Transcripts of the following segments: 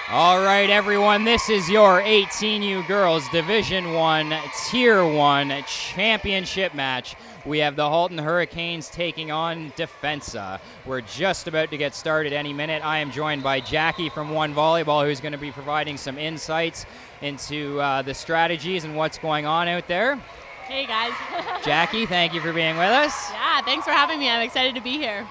All right, everyone, this is your 18U Girls Division I Tier 1 Championship match. We have the Halton Hurricanes taking on Defensa. We're just about to get started any minute. I am joined by Jackie from One Volleyball, who's going to be providing some insights into the strategies and what's going on out there. Hey, guys. Jackie, thank you for being with us. Yeah, thanks for having me. I'm excited to be here.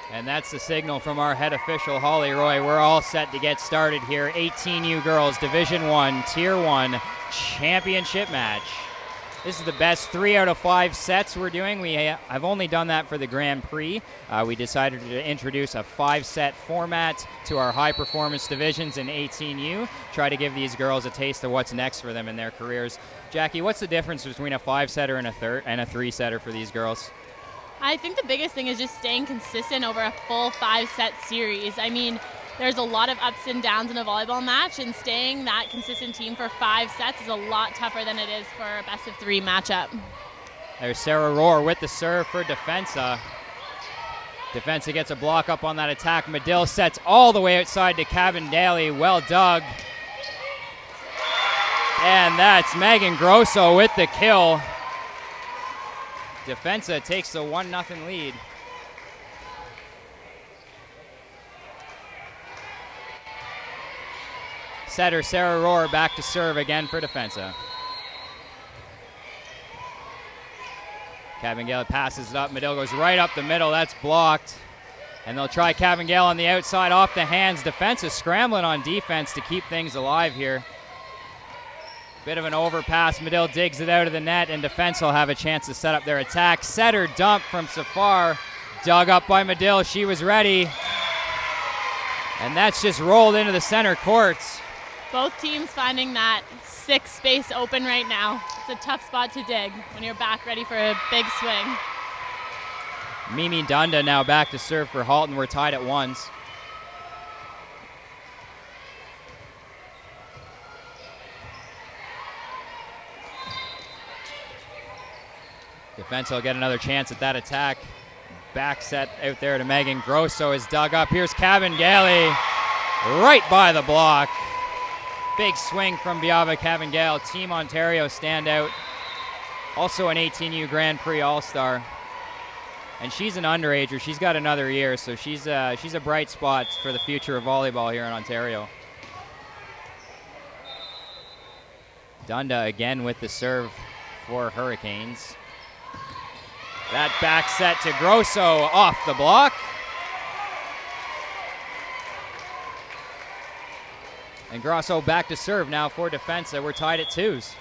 And that's the signal from our head official, Holly Roy. We're all set to get started here. 18U Girls Division I Tier 1 Championship match. This is the best 3 out of 5 sets we're doing. I've only done that for the Grand Prix. We decided to introduce a 5-set format to our high performance divisions in 18U. Try to give these girls a taste of what's next for them in their careers. Jackie, what's the difference between a 5-setter and a 3-setter for these girls? I think the biggest thing is just staying consistent over a full 5-set series. I mean, there's a lot of ups and downs in a volleyball match, and staying that consistent team for 5 sets is a lot tougher than it is for a best-of-3 matchup. There's Sarah Rohr with the serve for Defensa. Defensa gets a block up on that attack. Medill sets all the way outside to Cabin Daly. Well dug. And that's Megan Grosso with the kill. Defensa takes the 1-0 lead. Setter Sarah Rohr back to serve again for Defensa. Cabin-Gale passes it up. Medill goes right up the middle. That's blocked. And they'll try Cabin-Gale on the outside off the hands. Defensa scrambling on defense to keep things alive here. Bit of an overpass. Medill digs it out of the net, and Defensa will have a chance to set up their attack. Setter dump from Safar. Dug up by Medill. She was ready. And that's just rolled into the center courts. Both teams finding that 6th space open right now. It's a tough spot to dig when you're back ready for a big swing. Mimi Dunda now back to serve for Halton. We're tied at 1s. Defensa will get another chance at that attack. Back set out there to Megan. Grosso is dug up. Here's Cabin Gailey right by the block. Big swing from Biava Cabin-Gale. Team Ontario standout. Also an 18U Grand Prix All-Star. And she's an underager. She's got another year, so she's a bright spot for the future of volleyball here in Ontario. Dunda again with the serve for Hurricanes. That back set to Grosso off the block. And Grosso back to serve now for Defensa. We're tied at 2s.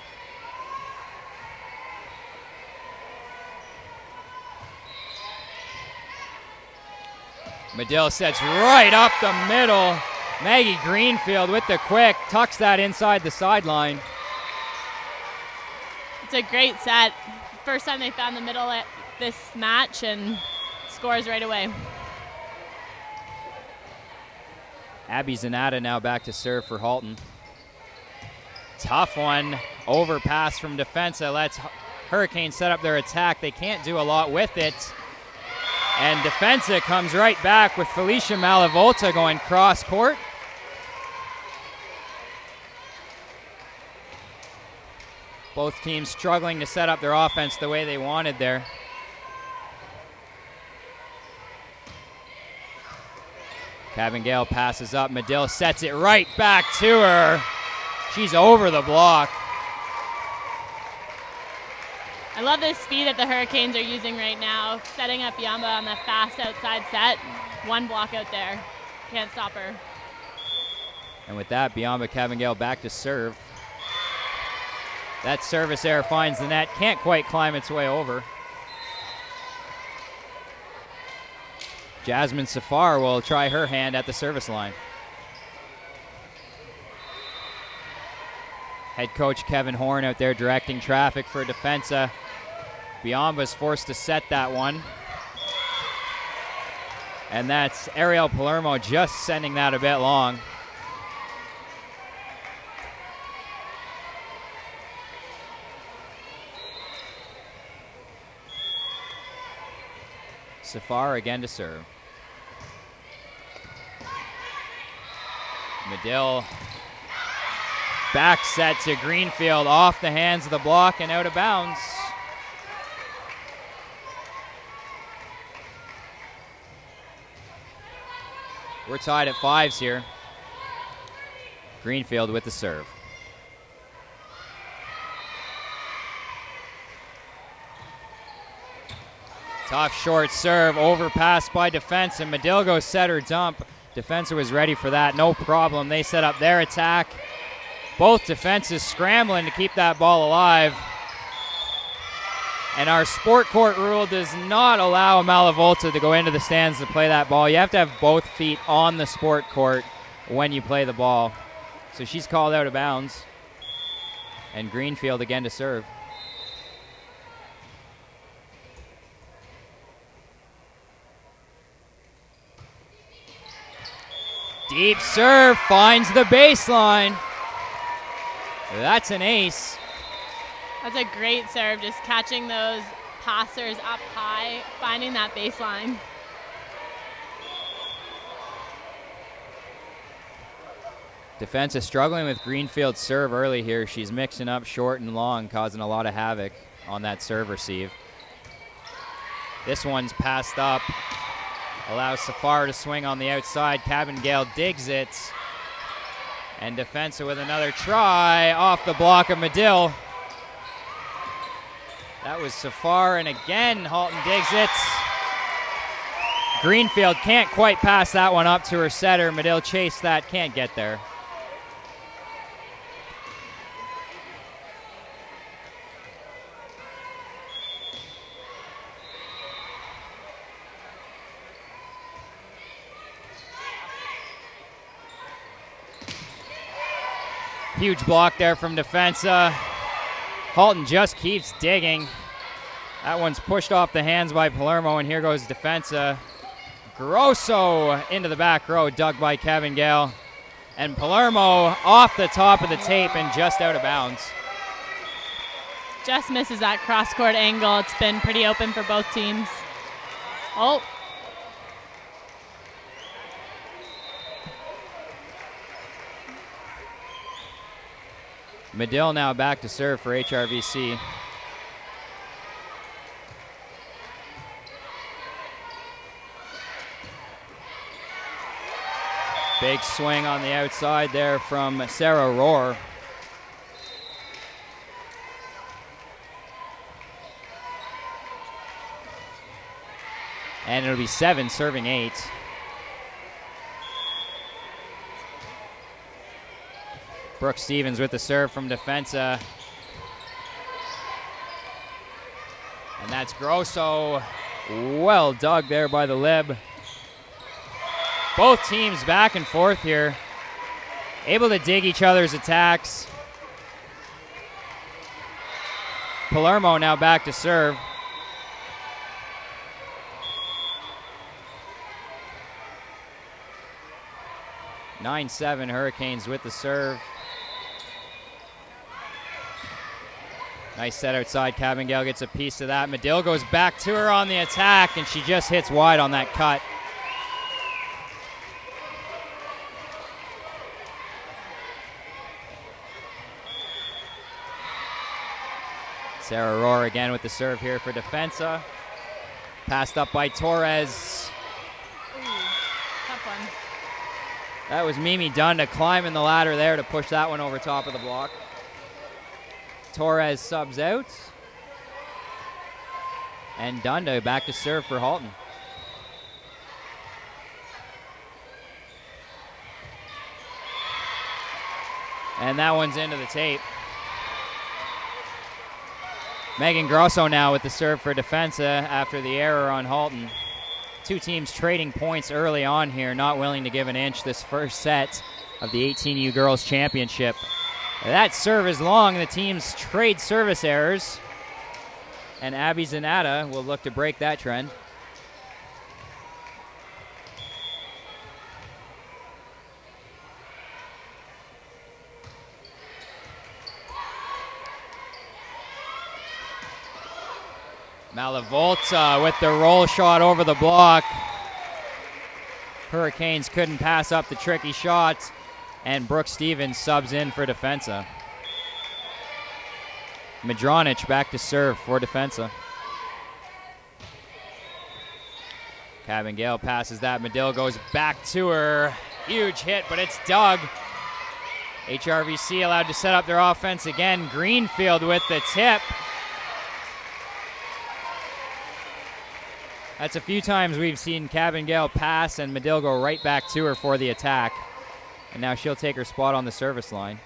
Medill sets right up the middle. Maggie Greenfield with the quick. Tucks that inside the sideline. It's a great set. First time they found the middle at this match, and scores right away. Abby Zanata now back to serve for Halton. Tough one. Overpass from Defensa. Lets Hurricanes set up their attack. They can't do a lot with it. And Defensa comes right back with Felicia Malavolta going cross court. Both teams struggling to set up their offense the way they wanted there. Cabin-Gale passes up. Medill sets it right back to her. She's over the block. I love the speed that the Hurricanes are using right now, setting up Biamba on the fast outside set. One block out there. Can't stop her. And with that, Biamba Cavengale back to serve. That service error finds the net. Can't quite climb its way over. Jasmine Safar will try her hand at the service line. Head coach Kevin Horn out there directing traffic for Defensa. Biamba's forced to set that one. And that's Ariel Palermo just sending that a bit long. Safar again to serve. Medill back set to Greenfield, off the hands of the block and out of bounds. We're tied at 5s here. Greenfield with the serve. Tough short serve, overpassed by Defensa, and Medill goes set her dump. Defensa was ready for that, no problem. They set up their attack. Both defenses scrambling to keep that ball alive. And our sport court rule does not allow a Malavolta to go into the stands to play that ball. You have to have both feet on the sport court when you play the ball. So she's called out of bounds. And Greenfield again to serve. Deep serve finds the baseline. That's an ace. That's a great serve, just catching those passers up high, finding that baseline. Defense is struggling with Greenfield's serve early here. She's mixing up short and long, causing a lot of havoc on that serve receive. This one's passed up. Allows Safar to swing on the outside. Cavengale digs it. And Defensa with another try off the block of Medill. That was Safar, and again, Halton digs it. Greenfield can't quite pass that one up to her setter. Medill chased that, can't get there. Huge block there from Defensa. Halton just keeps digging. That one's pushed off the hands by Palermo, and here goes Defensa. Grosso into the back row, dug by Cavengale. And Palermo off the top of the tape and just out of bounds. Just misses that cross-court angle. It's been pretty open for both teams. Oh. Medill now back to serve for HRVC. Big swing on the outside there from Sarah Rohr. And it'll be 7 serving 8. Brooke Stevens with the serve from Defensa. And that's Grosso. Well dug there by the lib. Both teams back and forth here. Able to dig each other's attacks. Palermo now back to serve. (9-7) Hurricanes with the serve. Nice set outside. Cavengale gets a piece of that. Medill goes back to her on the attack, and she just hits wide on that cut. Sarah Rohr again with the serve here for Defensa. Passed up by Torres. Ooh, tough one. That was Mimi Dunn to climb in the ladder there to push that one over top of the block. Torres subs out. And Dunda back to serve for Halton. And that one's into the tape. Megan Grosso now with the serve for Defensa after the error on Halton. Two teams trading points early on here, not willing to give an inch this first set of the 18U Girls Championship. That serve is long, the teams trade service errors. And Abby Zanata will look to break that trend. Malavolta with the roll shot over the block. Hurricanes couldn't pass up the tricky shots, and Brooke Stevens subs in for Defensa. Madronich back to serve for Defensa. Cabin Gale passes that. Medill goes back to her. Huge hit, but it's dug. HRVC allowed to set up their offense again. Greenfield with the tip. That's a few times we've seen Cabin Gale pass and Medill go right back to her for the attack. And now she'll take her spot on the service line.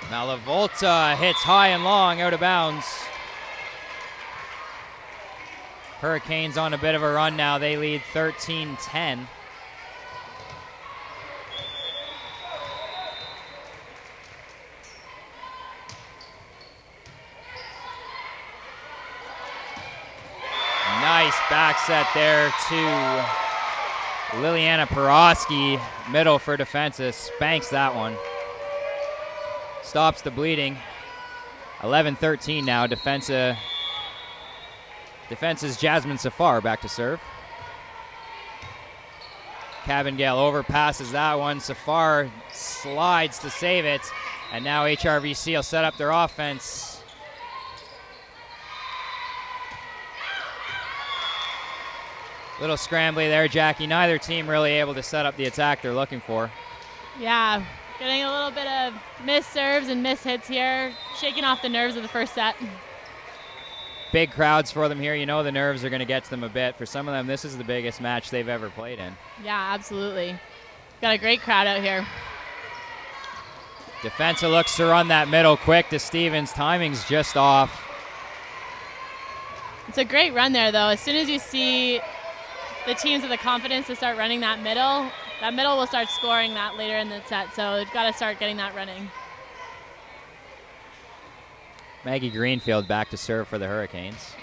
Malavolta hits high and long, out of bounds. Hurricanes on a bit of a run now. They lead 13-10. Nice back set there to Liliana Peroski. Middle for Defensa. Spanks that one. Stops the bleeding. 11-13 now. Defensa's Jasmine Safar back to serve. Cabin Gale overpasses that one. Safar slides to save it. And now HRVC will set up their offense. Little scrambly there, Jackie. Neither team really able to set up the attack they're looking for. Yeah, getting a little bit of missed serves and missed hits here, shaking off the nerves of the first set. Big crowds for them here. You know the nerves are going to get to them a bit. For some of them, this is the biggest match they've ever played in. Yeah, absolutely. Got a great crowd out here. Defensa looks to run that middle quick to Stevens. Timing's just off. It's a great run there, though. As soon as you see the teams with the confidence to start running that middle will start scoring that later in the set. So they've got to start getting that running. Maggie Greenfield back to serve for the Hurricanes.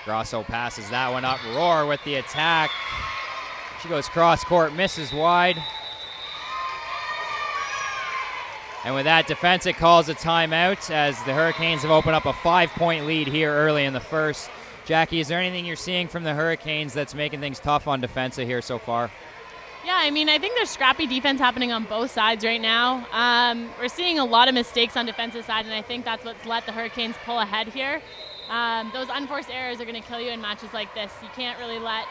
Grosso passes that one up. Roar with the attack. She goes cross court, misses wide. And with that, Defensa calls a timeout as the Hurricanes have opened up a 5-point lead here early in the first. Jackie, is there anything you're seeing from the Hurricanes that's making things tough on Defensa here so far? Yeah, I mean, I think there's scrappy defense happening on both sides right now. We're seeing a lot of mistakes on defensive side, and I think that's what's let the Hurricanes pull ahead here. Those unforced errors are going to kill you in matches like this. You can't really let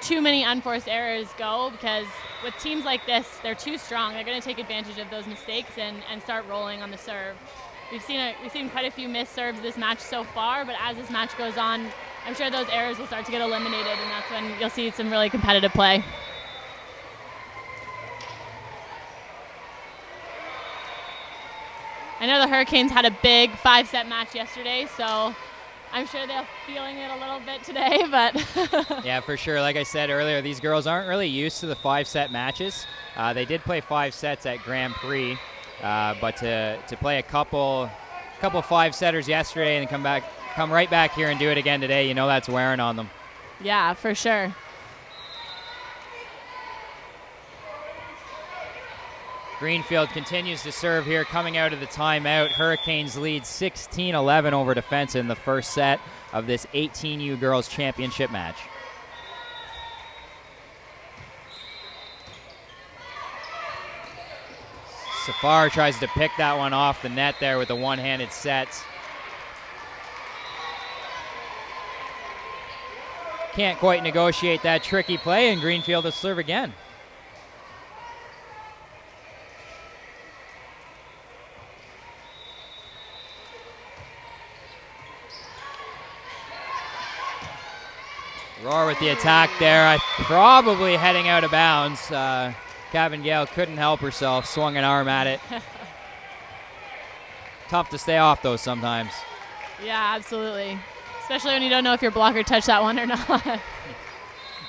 too many unforced errors go because with teams like this, they're too strong. They're going to take advantage of those mistakes and start rolling on the serve. We've seen quite a few missed serves this match so far, but as this match goes on, I'm sure those errors will start to get eliminated, and that's when you'll see some really competitive play. I know the Hurricanes had a big 5-set match yesterday, so I'm sure they're feeling it a little bit today, but yeah, for sure. Like I said earlier, these girls aren't really used to the 5-set matches. They did play 5 sets at Grand Prix, but to play a couple 5-setters yesterday and come right back here and do it again today, you know that's wearing on them. Yeah, for sure. Greenfield continues to serve here coming out of the timeout. Hurricanes lead 16-11 over Defensa in the first set of this 18U Girls Championship match. Safar tries to pick that one off the net there with a one-handed set. Can't quite negotiate that tricky play, and Greenfield will serve again. Roar with the attack there. Probably heading out of bounds. Kevin Gale couldn't help herself, swung an arm at it. Tough to stay off those sometimes. Yeah, absolutely. Especially when you don't know if your blocker touched that one or not.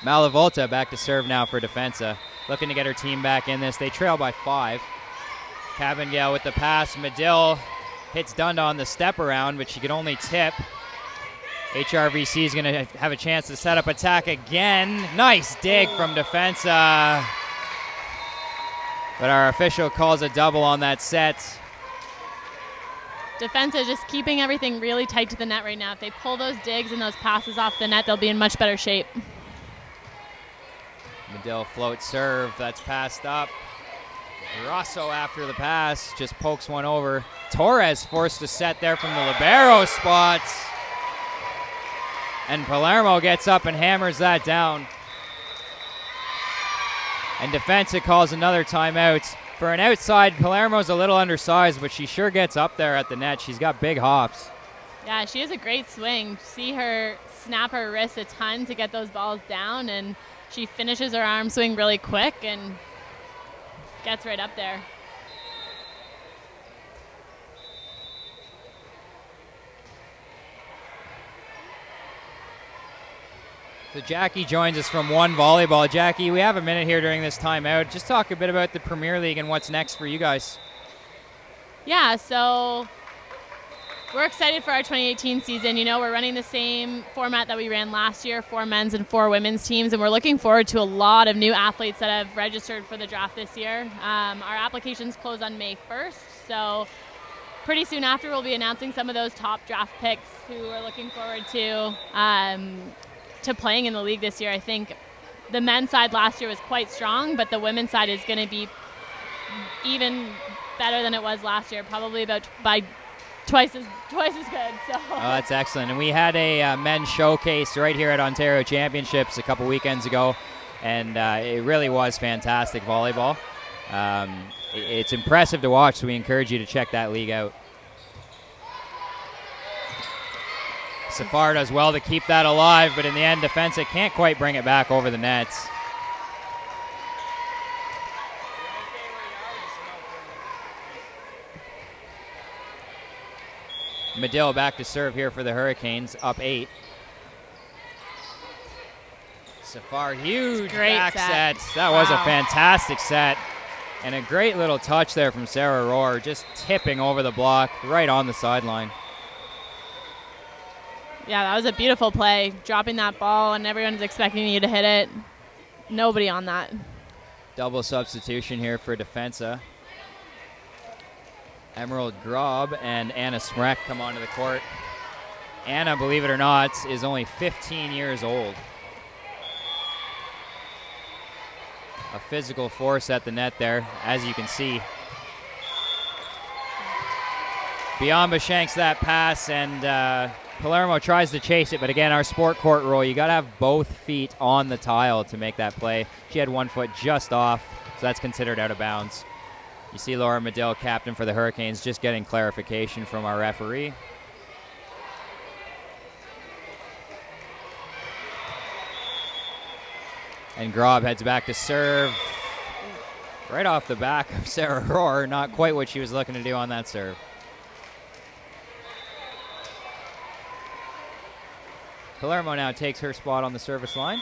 Malavolta back to serve now for Defensa. Looking to get her team back in this. They trail by 5. Cabangale with the pass. Medill hits Dunda on the step around, but she could only tip. HRVC is going to have a chance to set up attack again. Nice dig from Defensa. But our official calls a double on that set. Defensa just keeping everything really tight to the net right now. If they pull those digs and those passes off the net, they'll be in much better shape. Medill float serve. That's passed up. Rosso after the pass just pokes one over. Torres forced to set there from the libero spots. And Palermo gets up and hammers that down. And Defensa calls another timeout. For an outside, Palermo's a little undersized, but she sure gets up there at the net. She's got big hops. Yeah, she has a great swing. See her snap her wrist a ton to get those balls down, and she finishes her arm swing really quick and gets right up there. So Jackie joins us from One Volleyball. Jackie, we have a minute here during this timeout. Just talk a bit about the Premier League and what's next for you guys. Yeah, so we're excited for our 2018 season. You know, we're running the same format that we ran last year, 4 men's and 4 women's teams, and we're looking forward to a lot of new athletes that have registered for the draft this year. Our applications close on May 1st, so pretty soon after we'll be announcing some of those top draft picks who we're looking forward to playing in the league this year. I think the men's side last year was quite strong, but the women's side is going to be even better than it was last year, probably about by twice as good. So. Oh, that's excellent. And we had a men's showcase right here at Ontario Championships a couple weekends ago, and it really was fantastic volleyball. It's impressive to watch, so we encourage you to check that league out. Safar does well to keep that alive, but in the end, Defensa can't quite bring it back over the nets. Medill back to serve here for the Hurricanes, up 8. Safar, huge back set. That was a fantastic set. And a great little touch there from Sarah Rohr, just tipping over the block right on the sideline. Yeah, that was a beautiful play, dropping that ball, and everyone's expecting you to hit it. Nobody on that. Double substitution here for Defensa. Emerald Grob and Anna Smrek come onto the court. Anna, believe it or not, is only 15 years old. A physical force at the net there, as you can see. Biamba shanks that pass, and Palermo tries to chase it, but again, our sport court rule, you got to have both feet on the tile to make that play. She had one foot just off, so that's considered out of bounds. You see Laura Medill, captain for the Hurricanes, just getting clarification from our referee. And Grob heads back to serve. Right off the back of Sarah Rohr, not quite what she was looking to do on that serve. Palermo now takes her spot on the service line.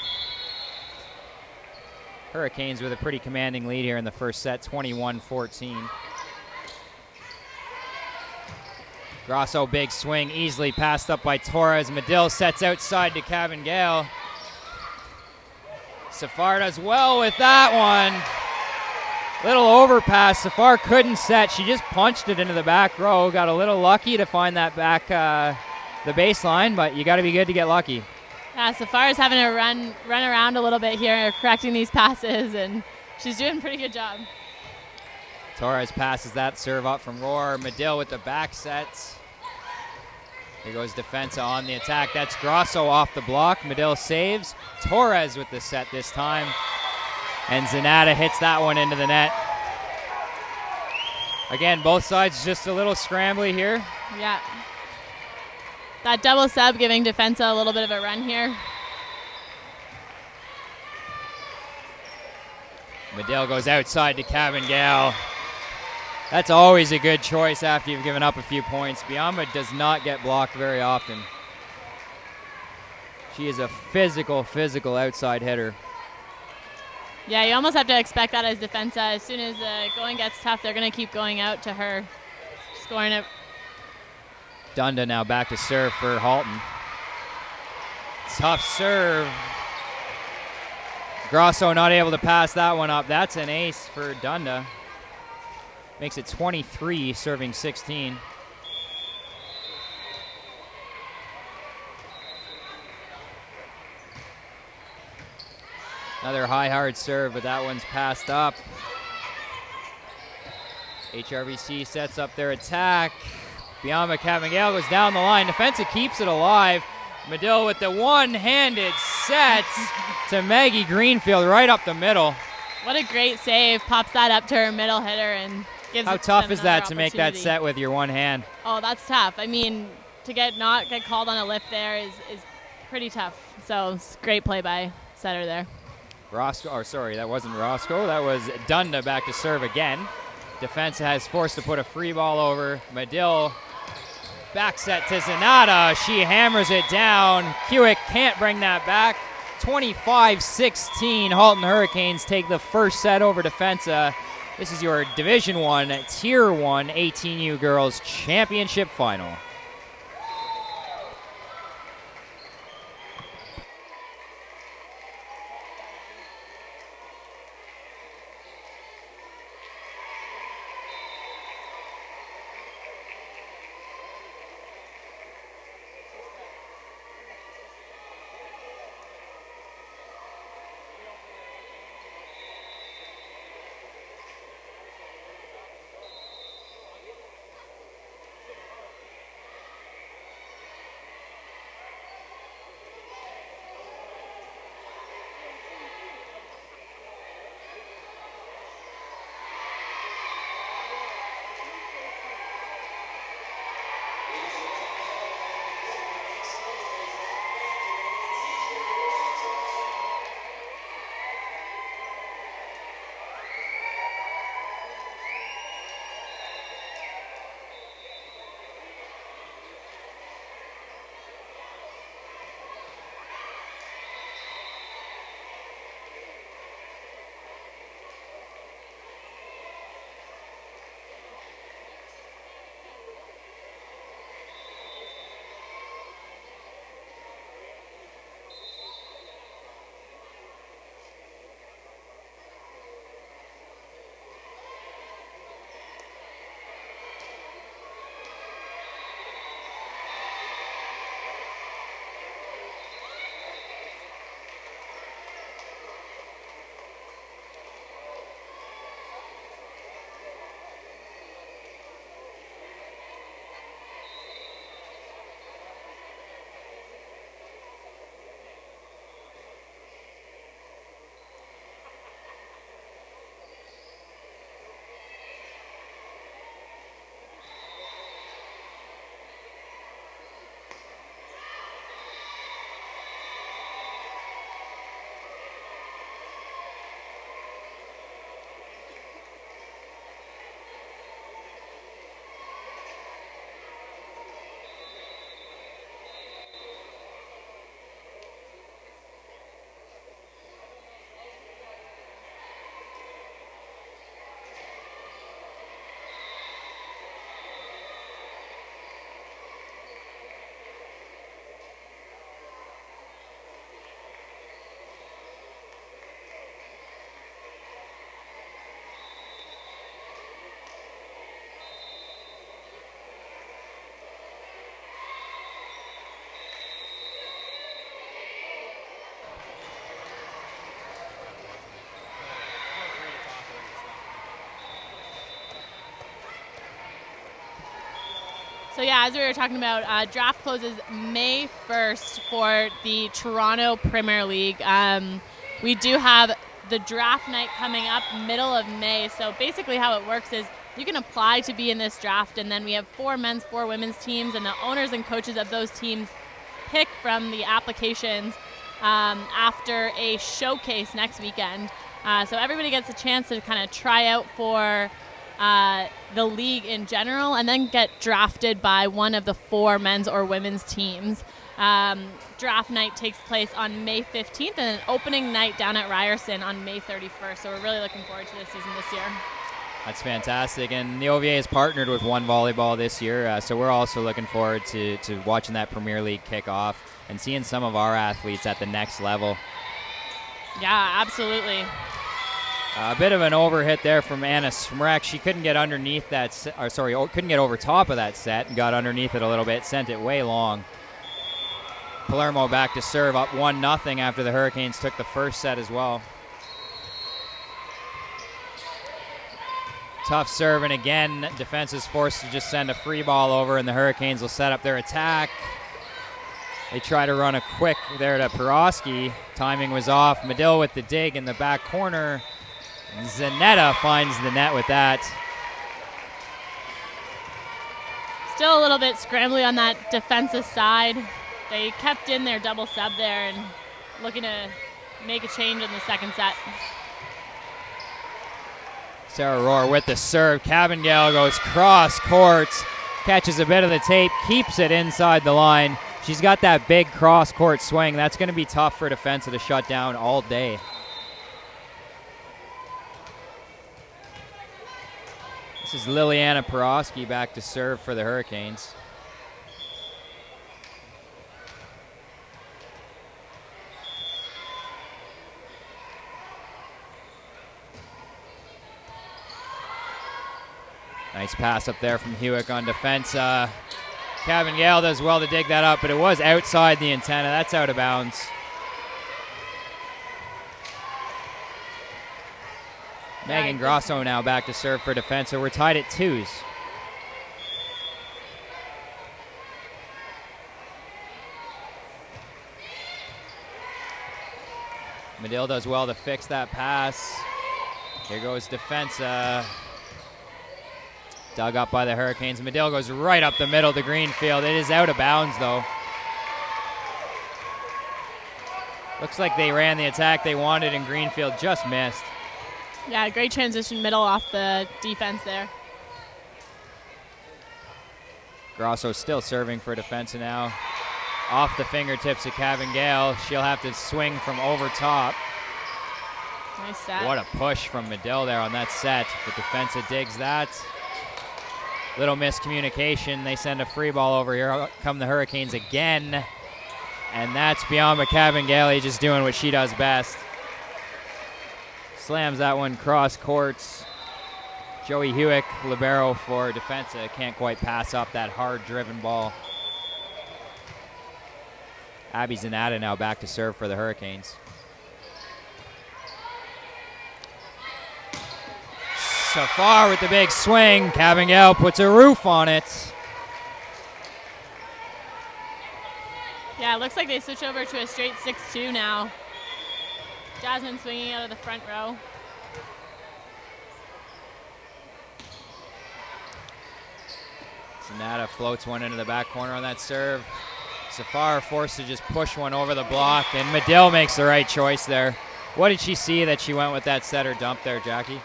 Hurricanes with a pretty commanding lead here in the first set, 21-14. Grosso, big swing, easily passed up by Torres. Medill sets outside to Cabangale. Safar does well with that one. Little overpass. Safar couldn't set. She just punched it into the back row. Got a little lucky to find that back the baseline, but you got to be good to get lucky. Yeah, Safar's having to run around a little bit here, correcting these passes, and she's doing a pretty good job. Torres passes that serve up from Rohr. Medill with the back sets. Here goes Defensa on the attack. That's Grosso off the block. Medill saves. Torres with the set this time. And Zanata hits that one into the net. Again, both sides just a little scrambly here. Yeah. That double sub giving Defensa a little bit of a run here. Medill goes outside to Cabangale. That's always a good choice after you've given up a few points. Biamba does not get blocked very often. She is a physical outside hitter. Yeah, you almost have to expect that as defensa. As soon as the going gets tough, they're going to keep going out to her, scoring it. Dunda now back to serve for Halton. Tough serve. Grosso not able to pass that one up. That's an ace for Dunda. Makes it 23, serving 16. Another high, hard serve, but that one's passed up. HRVC sets up their attack. Biamba Cabangale goes down the line. Defensa keeps it alive. Medill with the one-handed set to Maggie Greenfield right up the middle. What a great save. Pops that up to her middle hitter and gives How it tough is that to make that opportunity. set with your one hand? Oh, that's tough. I mean, to not get called on a lift there is pretty tough. So it's great play by setter there. Roscoe, or sorry, that wasn't Roscoe. That was Dunda back to serve again. Defense has forced to put a free ball over. Medill back set to Zanata. She hammers it down. Hewitt can't bring that back. 25-16. Halton Hurricanes take the first set over Defensa. This is your Division I, Tier 1 18U Girls Championship Final. So yeah, as we were talking about, draft closes May 1st for the Toronto Premier League. We do have the draft night coming up middle of May. So basically how it works is you can apply to be in this draft, and then we have 4 men's, 4 women's teams, and the owners and coaches of those teams pick from the applications after a showcase next weekend. So everybody gets a chance to kind of try out for the league in general and then get drafted by one of the 4 men's or women's teams. Draft night takes place on May 15th and an opening night down at Ryerson on May 31st. So we're really looking forward to this season this year. That's fantastic. And the OVA has partnered with One Volleyball this year, so we're also looking forward to watching that Premier League kick off and seeing some of our athletes at the next level. Yeah, absolutely. A bit of an overhit there from Anna Smrek. She couldn't get underneath that, couldn't get over top of that set and got underneath it a little bit, sent it way long. Palermo back to serve, up 1-0 after the Hurricanes took the first set as well. Tough serve, and again, defense is forced to just send a free ball over, and the Hurricanes will set up their attack. They try to run a quick there to Peroski. Timing was off. Medill with the dig in the back corner. Zanetta finds the net with that. Still a little bit scrambly on that defensive side. They kept in their double sub there and looking to make a change in the second set. Sarah Rohr with the serve. Cabangale goes cross court, catches a bit of the tape, keeps it inside the line. She's got that big cross court swing. That's going to be tough for defensive to shut down all day. This is Liliana Peroski back to serve for the Hurricanes. Nice pass up there from Hewick on defense. Cabangale does well to dig that up, but it was outside the antenna. That's out of bounds. Megan Grosso now back to serve for defense, so we're tied at 2s. Medill does well to fix that pass. Here goes defense. Dug up by the Hurricanes. Medill goes right up the middle to Greenfield. It is out of bounds, though. Looks like they ran the attack they wanted, and Greenfield just missed. Yeah, great transition middle off the defense there. Grosso still serving for defense now. Off the fingertips of Cabangale. She'll have to swing from over top. Nice set. What a push from Medill there on that set. The defensive digs that. Little miscommunication. They send a free ball over here. Come the Hurricanes again. And that's beyond Cabangale just doing what she does best. Slams that one cross courts. Joey Hewick, libero for defensa, can't quite pass up that hard-driven ball. Abby Zanata now back to serve for the Hurricanes. Safar with the big swing. Cabangale puts a roof on it. Yeah, it looks like they switch over to a straight 6-2 now. Jasmine swinging out of the front row. Zanata floats one into the back corner on that serve. Safar forced to just push one over the block, and Medill makes the right choice there. What did she see that she went with that setter dump there, Jackie?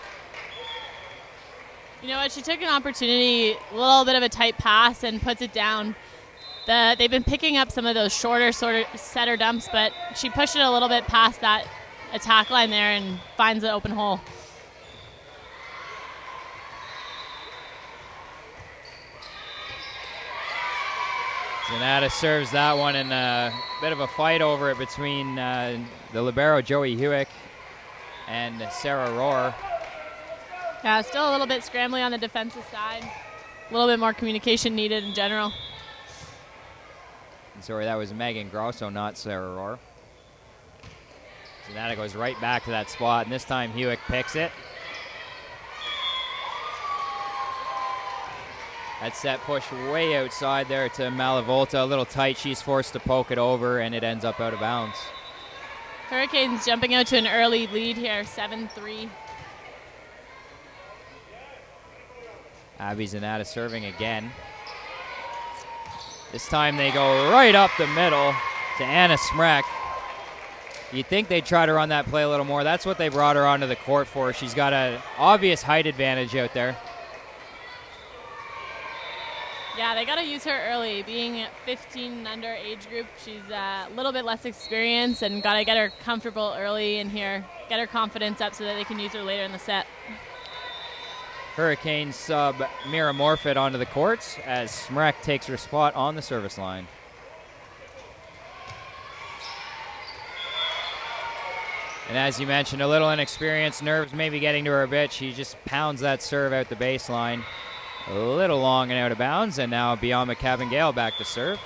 You know what? She took an opportunity, a little bit of a tight pass, and puts it down. They've been picking up some of those shorter sort of setter dumps, but she pushed it a little bit past that attack line there and finds an open hole. Zanata serves that one, and a bit of a fight over it between the libero Joey Hewick and Sarah Rohr. Yeah, still a little bit scrambly on the defensive side. A little bit more communication needed in general. Sorry, that was Megan Grosso, not Sarah Rohr. Zanata goes right back to that spot, and this time Hewick picks it. That set push way outside there to Malavolta. A little tight. She's forced to poke it over, and it ends up out of bounds. Hurricanes jumping out to an early lead here, 7-3. Abby Zanata serving again. This time they go right up the middle to Anna Smrek. You'd think they'd try to run that play a little more. That's what they brought her onto the court for. She's got an obvious height advantage out there. Yeah, they got to use her early. Being 15 under age group, she's a little bit less experienced, and got to get her comfortable early in here, get her confidence up so that they can use her later in the set. Hurricanes sub Mira Morfitt onto the courts as Smrek takes her spot on the service line. And as you mentioned, a little inexperienced, nerves maybe getting to her a bit. She just pounds that serve out the baseline. A little long and out of bounds, and now Biamba Cabangale back to serve.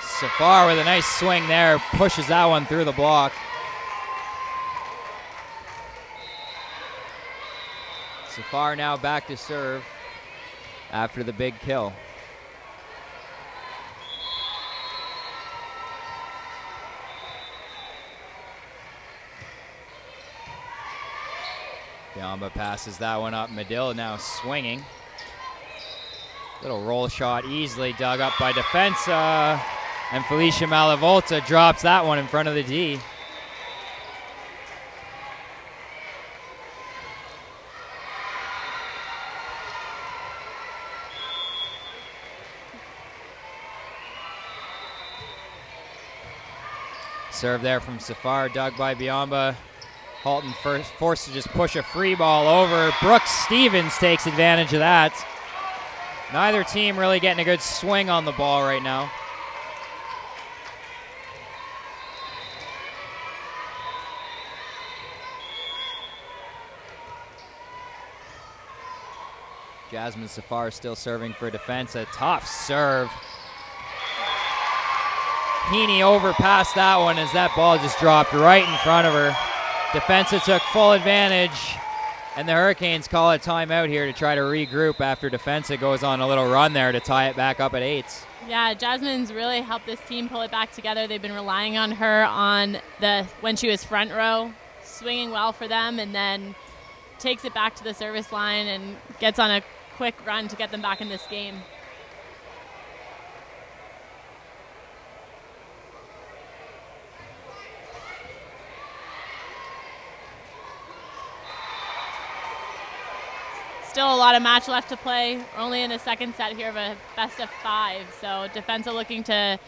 Safar with a nice swing there, pushes that one through the block. Safar now back to serve after the big kill. Biamba passes that one up. Medill now swinging. Little roll shot easily dug up by Defensa. And Felicia Malavolta drops that one in front of the D. Serve there from Safar, dug by Biamba. Halton first forced to just push a free ball over. Brooks Stevens takes advantage of that. Neither team really getting a good swing on the ball right now. Jasmine Safar still serving for defense. A tough serve. Heaney overpassed that one as that ball just dropped right in front of her. Defensa took full advantage, and the Hurricanes call a timeout here to try to regroup after Defensa goes on a little run there to tie it back up at 8. Yeah, Jasmine's really helped this team pull it back together. They've been relying on her when she was front row, swinging well for them, and then takes it back to the service line and gets on a quick run to get them back in this game. Still a lot of match left to play. We're only in the second set here of a best of 5. So Defensa looking to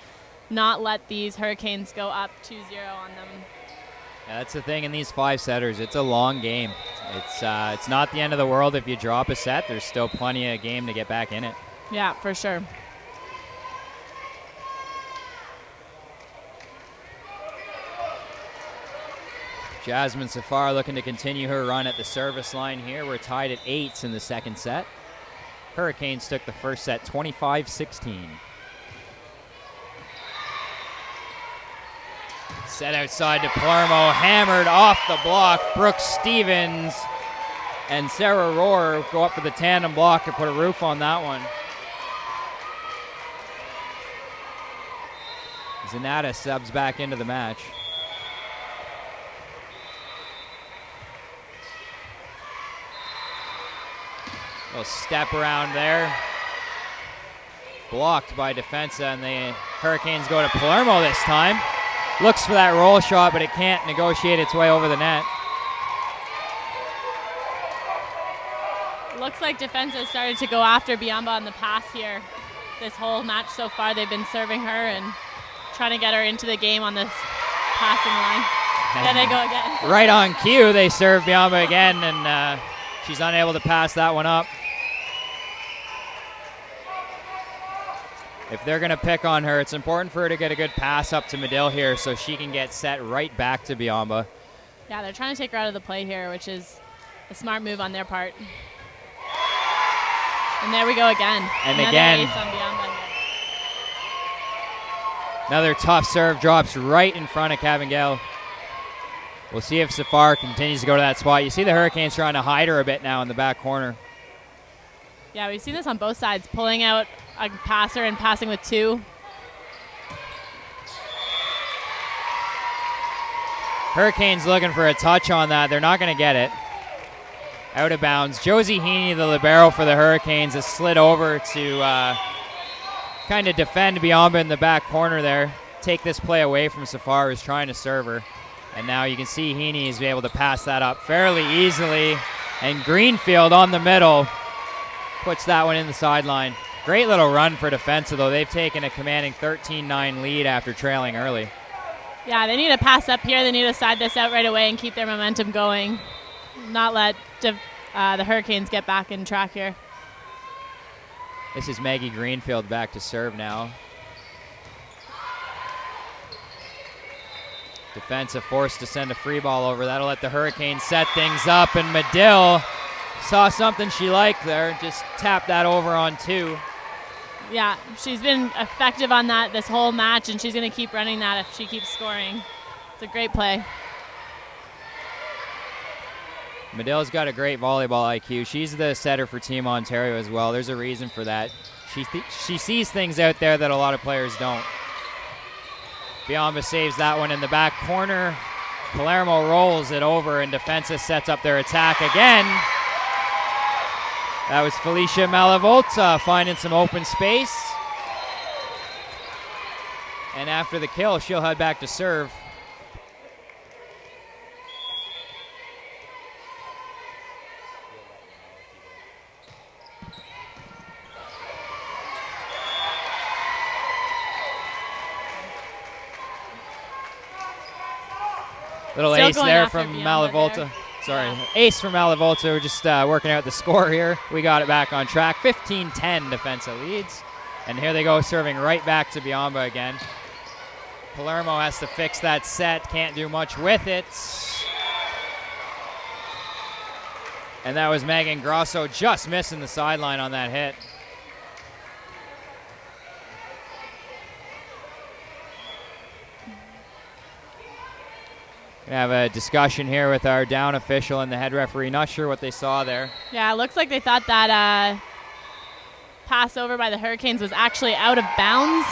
not let these Hurricanes go up 2-0 on them. Yeah, that's the thing in these 5-setters. It's a long game. It's not the end of the world if you drop a set. There's still plenty of game to get back in it. Yeah, for sure. Jasmine Safar looking to continue her run at the service line here. We're tied at 8 in the second set. Hurricanes took the first set 25-16. Set outside to Palermo, hammered off the block. Brooks Stevens and Sarah Rohr go up for the tandem block to put a roof on that one. Zanata subs back into the match. Little step around there. Blocked by Defensa, and the Hurricanes go to Palermo this time. Looks for that roll shot, but it can't negotiate its way over the net. Looks like Defensa started to go after Biamba on the pass here. This whole match so far, they've been serving her and trying to get her into the game on this passing line. There they go again. Right on cue, they serve Biamba again, and she's unable to pass that one up. If they're going to pick on her, it's important for her to get a good pass up to Medill here so she can get set right back to Biamba. Yeah, they're trying to take her out of the play here, which is a smart move on their part. And there we go again. And another again, ace on Biamba here. Another tough serve drops right in front of Cabangale. We'll see if Safar continues to go to that spot. You see the Hurricanes trying to hide her a bit now in the back corner. Yeah, we've seen this on both sides, pulling out a passer and passing with 2. Hurricanes looking for a touch on that. They're not going to get it. Out of bounds. Josie Heaney, the libero for the Hurricanes, has slid over to kind of defend Biomba in the back corner there. Take this play away from Safar, who's trying to serve her. And now you can see Heaney is able to pass that up fairly easily. And Greenfield on the middle puts that one in the sideline. Great little run for defensive, though. They've taken a commanding 13-9 lead after trailing early. Yeah, they need to pass up here. They need to side this out right away and keep their momentum going. Not let the Hurricanes get back in track here. This is Maggie Greenfield back to serve now. Defensive forced to send a free ball over. That'll let the Hurricanes set things up, and Medill saw something she liked there. Just tapped that over on 2. Yeah, she's been effective on that this whole match, and she's going to keep running that if she keeps scoring. It's a great play. Medill's got a great volleyball IQ. She's the setter for Team Ontario as well. There's a reason for that. She sees things out there that a lot of players don't. Biomba saves that one in the back corner. Palermo rolls it over, and Defensa sets up their attack again. That was Felicia Malavolta finding some open space. And after the kill, she'll head back to serve. Little Still ace going there after from Biomba Malavolta. there. Sorry, ace from Malavolta. We're just working out the score here. We got it back on track. 15-10 Defensa leads. And here they go, serving right back to Biomba again. Palermo has to fix that set. Can't do much with it. And that was Megan Grosso just missing the sideline on that hit. We have a discussion here with our down official and the head referee. Not sure what they saw there. Yeah, it looks like they thought that pass over by the Hurricanes was actually out of bounds.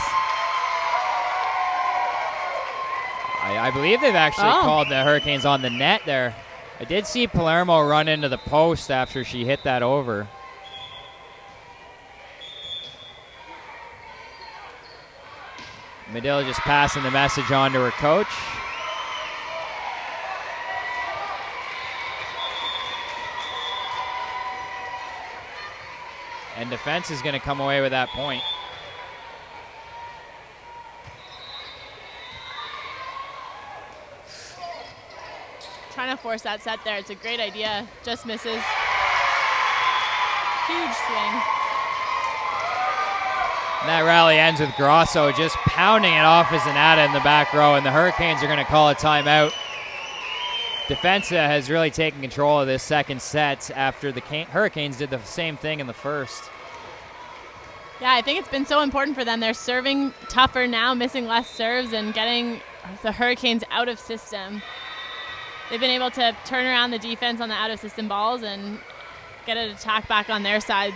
I believe they've actually called the Hurricanes on the net there. I did see Palermo run into the post after she hit that over. Medill just passing the message on to her coach. And defense is going to come away with that point. Trying to force that set there. It's a great idea. Just misses. Huge swing. And that rally ends with Grosso just pounding it off as Zanata in the back row, and the Hurricanes are going to call a timeout. Defensa has really taken control of this second set after the Hurricanes did the same thing in the first. Yeah, I think it's been so important for them. They're serving tougher now, missing less serves, and getting the Hurricanes out of system. They've been able to turn around the defense on the out of system balls and get an attack back on their side.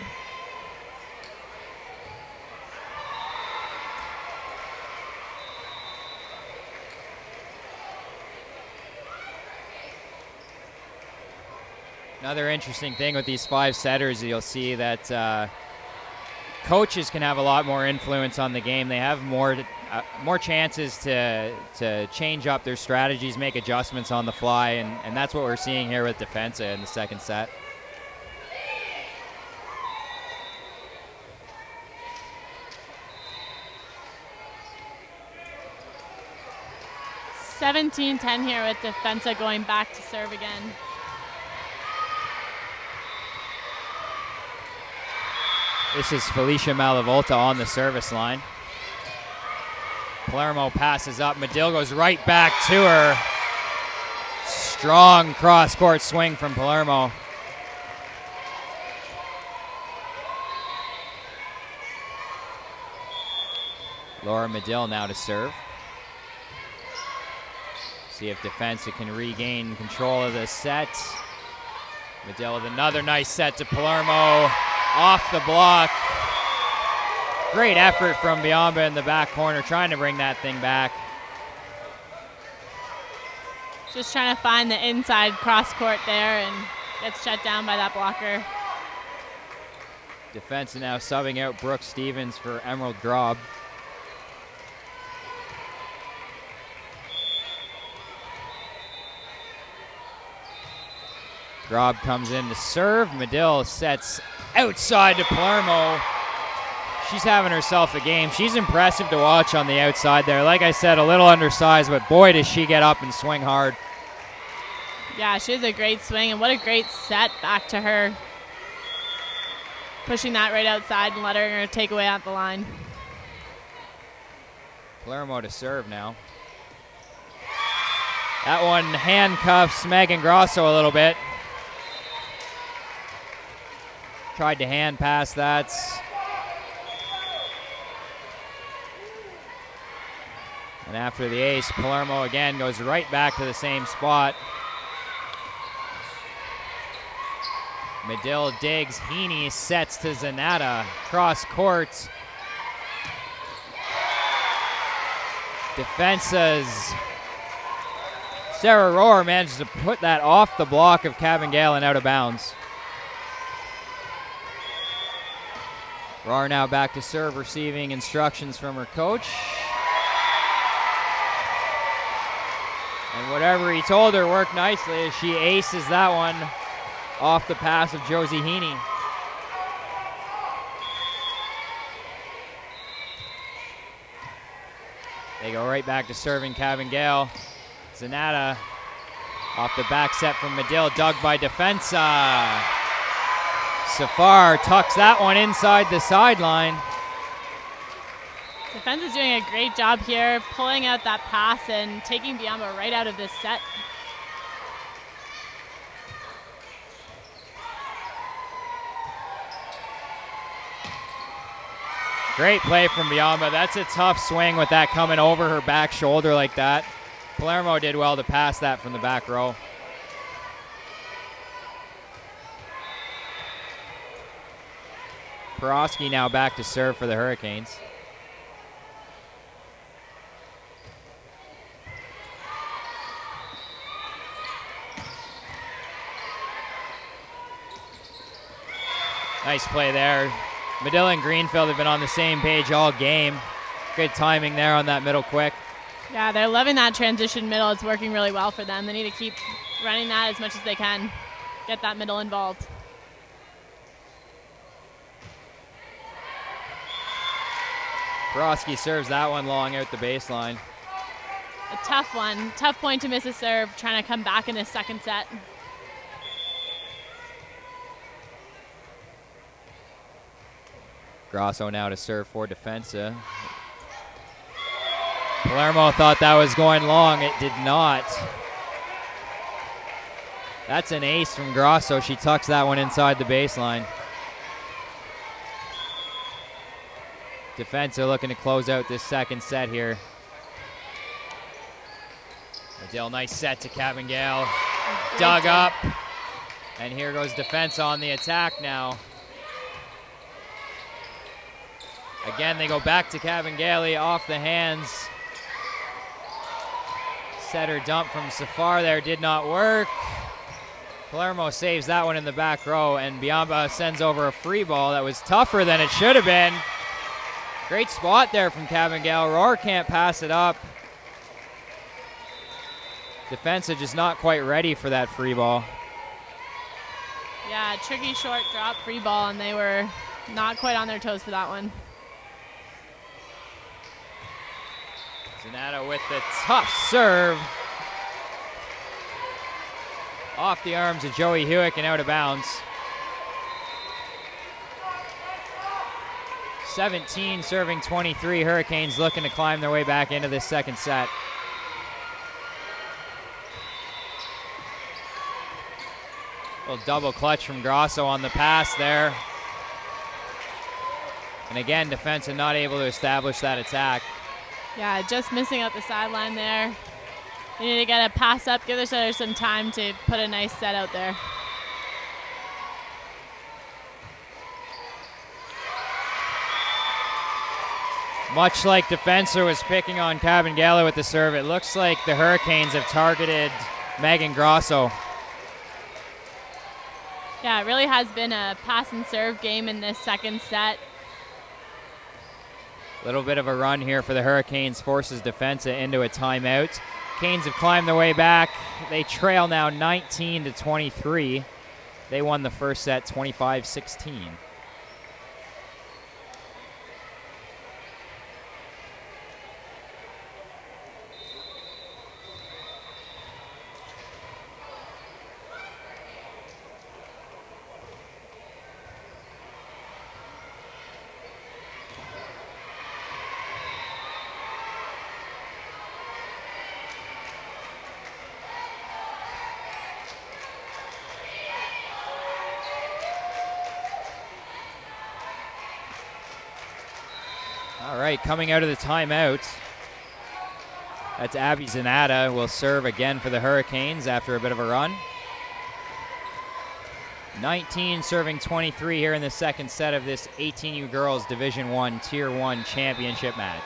Another interesting thing with these 5 setters, you'll see that coaches can have a lot more influence on the game. They have more chances to change up their strategies, make adjustments on the fly, and that's what we're seeing here with Defensa in the second set. (17-10) here with Defensa going back to serve again. This is Felicia Malavolta on the service line. Palermo passes up. Medill goes right back to her. Strong cross-court swing from Palermo. Laura Medill now to serve. See if Defensa can regain control of this set. Medill with another nice set to Palermo. Off the block. Great effort from Biomba in the back corner, trying to bring that thing back. Just trying to find the inside cross court there and Gets shut down by that blocker. Defense now subbing out Brooke Stevens for Emerald Grob. Grob comes in to serve. Medill sets outside to Palermo. She's having herself a game. She's impressive to watch on the outside there. Like I said, a little undersized, but boy, does she get up and swing hard. Yeah, she has a great swing, and what a great set back to her. Pushing that right outside and letting her take away at the line. Palermo to serve now. That one handcuffs Megan Grosso a little bit. Tried to hand pass that. And after the ace, Palermo again goes right back to the same spot. Medill digs, Heaney sets to Zanata, cross court. Defenses. Sarah Rohr manages to put that off the block of Cabangale and out of bounds. Rohr now back to serve, receiving instructions from her coach. And whatever he told her worked nicely as she aces that one off the pass of Josie Heaney. They go right back to serving Cabangale. Zanata off the back set from Medill, dug by Defensa. Safar tucks that one inside the sideline. Defense is doing a great job here, pulling out that pass and taking Biamba right out of this set. Great play from Biamba. That's a tough swing with that coming over her back shoulder like that. Palermo did well to pass that from the back row. Porosky now back to serve for the Hurricanes. Nice play there. Medill and Greenfield have been on the same page all game. Good timing there on that middle quick. Yeah, they're loving that transition middle. It's working really well for them. They need to keep running that as much as they can. Get that middle involved. Porosky serves that one long out the baseline. A tough one. Tough point to miss a serve, trying to come back in this second set. Grosso now to serve for Defensa. Palermo thought that was going long. It did not. That's an ace from Grosso. She tucks that one inside the baseline. Defensa looking to close out this second set here. Medill, nice set to Cabangale. Dug up. And here goes Defensa on the attack now. Again, they go back to Cabangale off the hands. Setter dump from Safar there did not work. Palermo saves that one in the back row, and Biamba sends over a free ball that was tougher than it should have been. Great spot there from Cabangale. Rohr can't pass it up. Defensa just not quite ready for that free ball. Yeah, tricky short drop free ball, and they were not quite on their toes for that one. Zanata with the tough serve. Off the arms of Joey Hewick and out of bounds. 17 serving 23. Hurricanes looking to climb their way back into this second set. Little double clutch from Grosso on the pass there. And again, Defensa not able to establish that attack. Yeah, just missing out the sideline there. They need to get a pass up, give their setter some time to put a nice set out there. Much like Defensa was picking on Cabangale with the serve, it looks like the Hurricanes have targeted Megan Grosso. Yeah, it really has been a pass and serve game in this second set. Little bit of a run here for the Hurricanes, forces defense into a timeout. Canes have climbed their way back. They trail now 19-23. They won the first set 25-16. All right, coming out of the timeout, that's Abby Zanata will serve again for the Hurricanes after a bit of a run. 19 serving 23 here in the second set of this 18U Girls Division I Tier 1 championship match.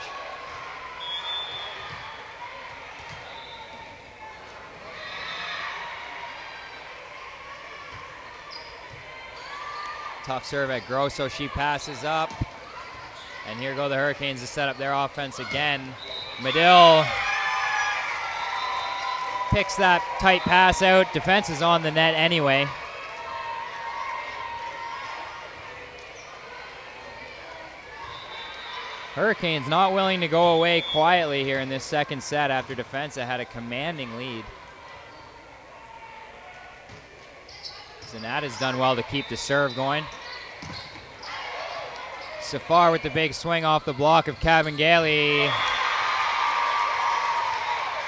Tough serve at Grosso, she passes up. And here go the Hurricanes to set up their offense again. Medill picks that tight pass out. Defense is on the net anyway. Hurricanes not willing to go away quietly here in this second set after defense had a commanding lead. Zanata's done well to keep the serve going. Safar with the big swing off the block of Cavangeli.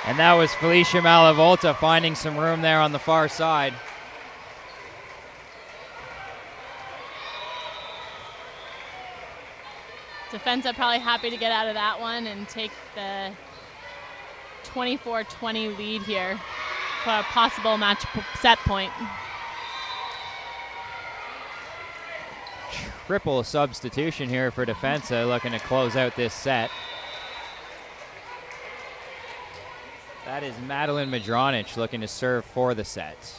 And that was Felicia Malavolta finding some room there on the far side. Defense are probably happy to get out of that one and take the 24-20 lead here for a possible match set point. Triple substitution here for Defensa, looking to close out this set. That is Madeline Madronich looking to serve for the set.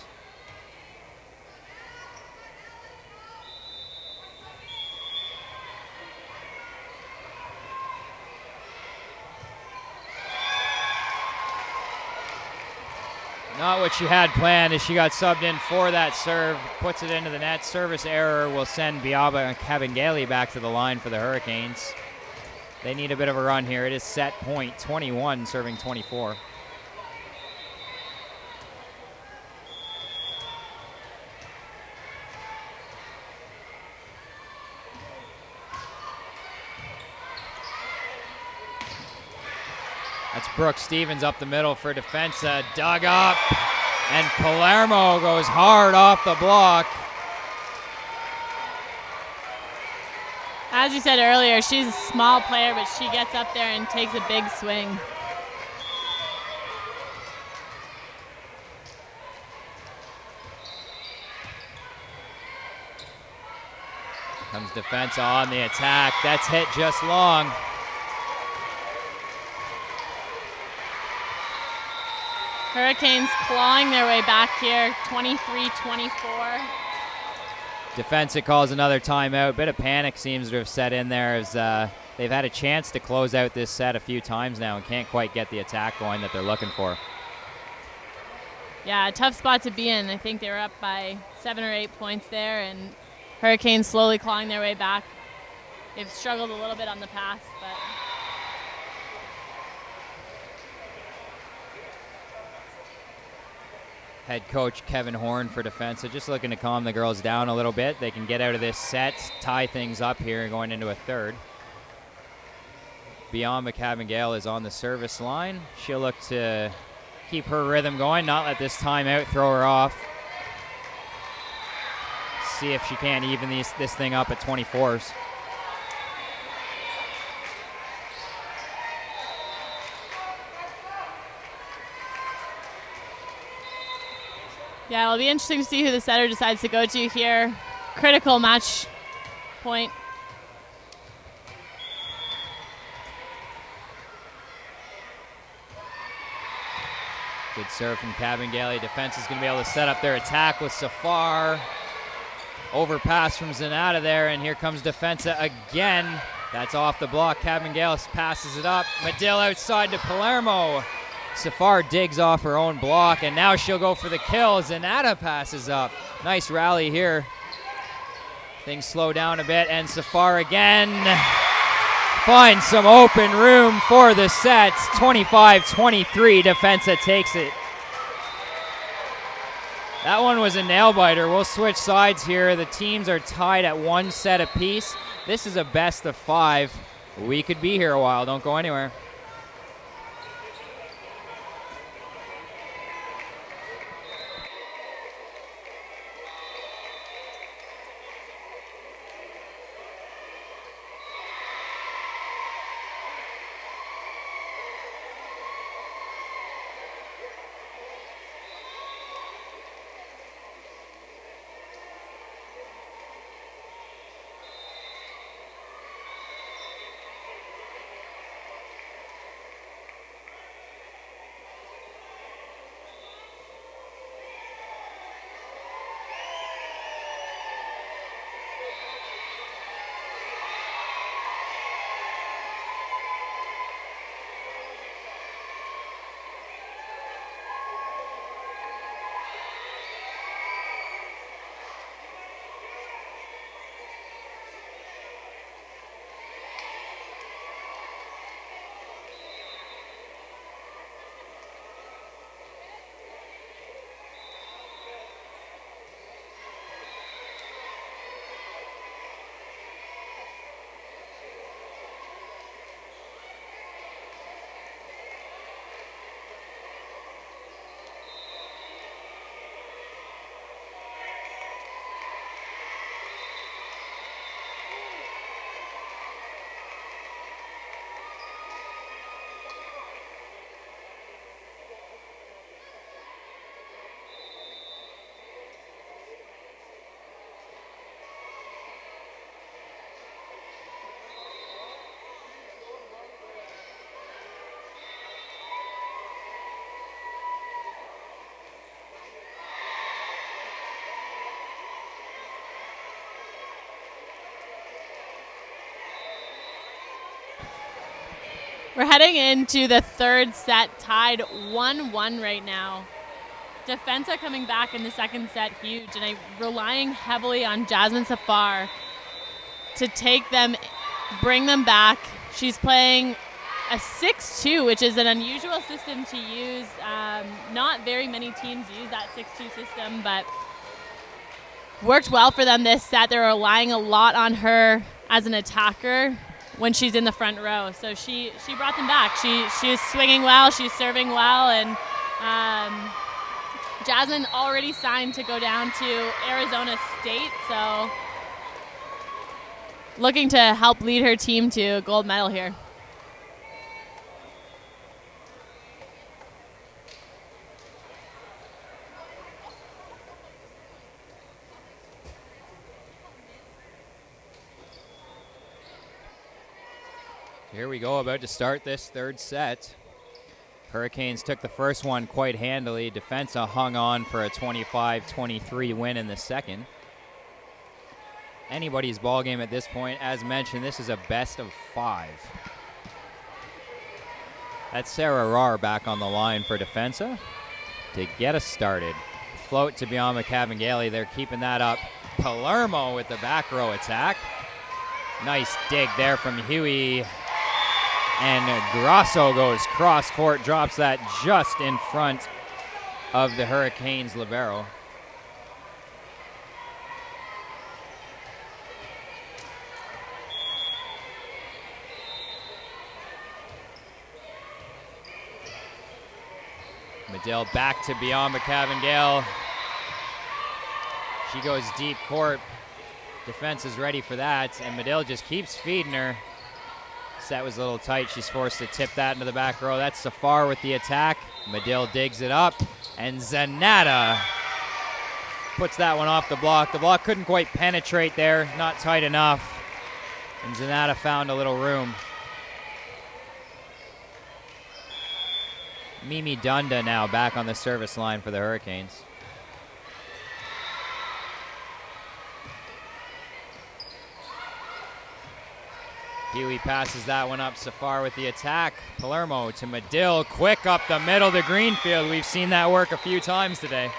Not what she had planned as she got subbed in for that serve. Puts it into the net. Service error will send Biaba and Cavangeli back to the line for the Hurricanes. They need a bit of a run here. It is set point, 21 serving 24. That's Brooke Stevens up the middle for Defensa. Dug up, and Palermo goes hard off the block. As you said earlier, she's a small player, but she gets up there and takes a big swing. Comes Defensa on the attack. That's hit just long. Hurricanes clawing their way back here, 23-24. Defensa calls another timeout. Bit of panic seems to have set in there as they've had a chance to close out this set a few times now and can't quite get the attack going that they're looking for. Yeah, a tough spot to be in. I think they were up by 7 or 8 points there, and Hurricanes slowly clawing their way back. They've struggled a little bit on the pass, but... Head coach Kevin Horn for Defensa just looking to calm the girls down a little bit. They can get out of this set, tie things up here going into a third. Biamba Cavangale is on the service line. She'll look to keep her rhythm going, not let this timeout throw her off. See if she can't even this thing up at 24s. Yeah, it'll be interesting to see who the setter decides to go to here. Critical match point. Good serve from Cavangale. Defense is going to be able to set up their attack with Safar. Overpass from Zanata there, and here comes Defensa again. That's off the block. Cabangale passes it up. Medill outside to Palermo. Safar digs off her own block, and now she'll go for the kill. Zanata passes up. Nice rally here. Things slow down a bit, and Safar again finds some open room for the sets. 25-23, Defensa takes it. That one was a nail biter. We'll switch sides here. The teams are tied at 1 set apiece. This is a best of 5. We could be here a while. Don't go anywhere. We're heading into the third set, tied 1-1 right now. Defensa coming back in the second set, huge, and I'm relying heavily on Jasmine Safar to take them, bring them back. She's playing a 6-2, which is an unusual system to use. Not very many teams use that 6-2 system, but worked well for them this set. They're relying a lot on her as an attacker when she's in the front row. So she brought them back. She is swinging well, she's serving well, and Jasmine already signed to go down to Arizona State, so looking to help lead her team to a gold medal here. Here we go, about to start this third set. Hurricanes took the first one quite handily. Defensa hung on for a 25-23 win in the second. Anybody's ball game at this point. As mentioned, this is a best of 5. That's Sarah Rahr back on the line for Defensa to get us started. Float to Bianca Cavangeli. They're keeping that up. Palermo with the back row attack. Nice dig there from Huey. And Grasso goes cross court, drops that just in front of the Hurricanes libero. Medill back to Bianca Cavangale. She goes deep court. Defense is ready for that, and Medill just keeps feeding her. Set was a little tight. She's forced to tip that into the back row. That's Safar with the attack. Medill digs it up, and Zanata puts that one off the block. The block couldn't quite penetrate there, not tight enough, and Zanata found a little room. Mimi Dunda now back on the service line for the Hurricanes. Huey passes that one up. Safar with the attack. Palermo to Medill. Quick up the middle to Greenfield. We've seen that work a few times today.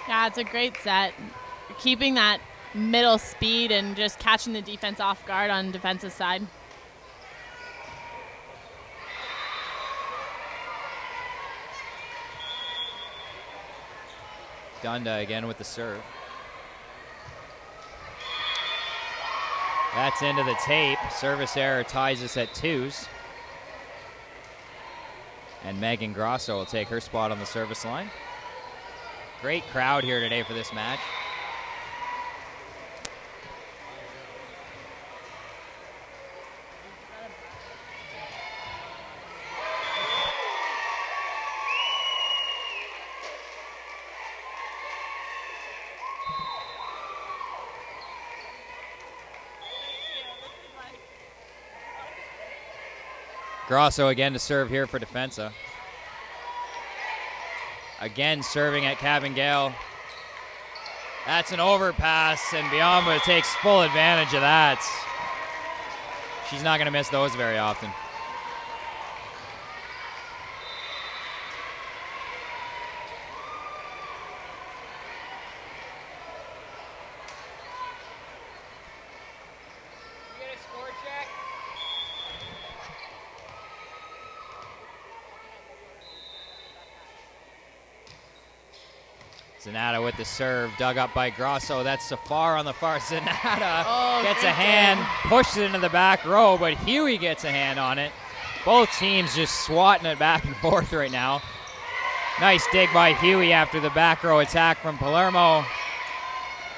Yeah, it's a great set. Keeping that middle speed and just catching the defense off guard on defensive side. Dunda again with the serve. That's into the tape. Service error ties us at 2s. And Megan Grosso will take her spot on the service line. Great crowd here today for this match. Grosso again to serve here for Defensa. Again serving at Cabangale. That's an overpass, and Biamba takes full advantage of that. She's not going to miss those very often. Zanata with the serve, dug up by Grosso. That's Safar on the far. Zanata gets a hand, pushes it into the back row, but Huey gets a hand on it. Both teams just swatting it back and forth right now. Nice dig by Huey after the back row attack from Palermo.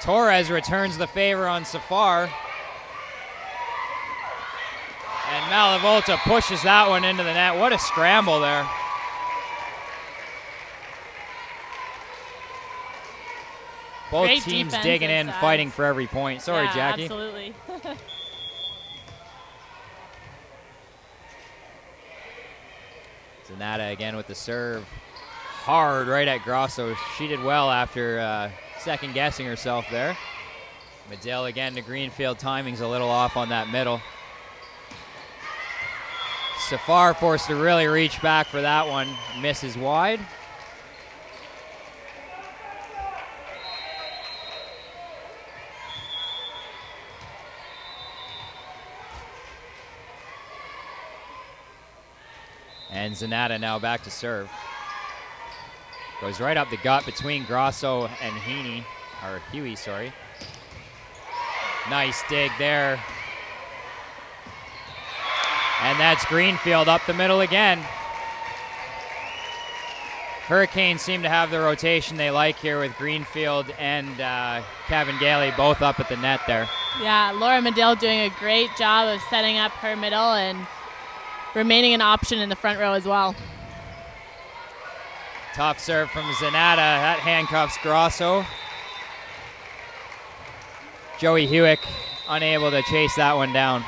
Torres returns the favor on Safar. And Malavolta pushes that one into the net. What a scramble there. Both Great teams defense digging in, inside. fighting for every point. Sorry, yeah, Jackie. Absolutely. Zanata again with the serve. Hard right at Grosso. She did well after second guessing herself there. Medill again to Greenfield. Timing's a little off on that middle. Safar forced to really reach back for that one. Misses wide. And Zanata now back to serve. Goes right up the gut between Grosso and Huey, sorry. Nice dig there. And that's Greenfield up the middle again. Hurricanes seem to have the rotation they like here with Greenfield and Cavangale both up at the net there. Yeah, Laura Medill doing a great job of setting up her middle and remaining an option in the front row as well. Tough serve from Zanata. That handcuffs Grosso. Joey Hewick unable to chase that one down.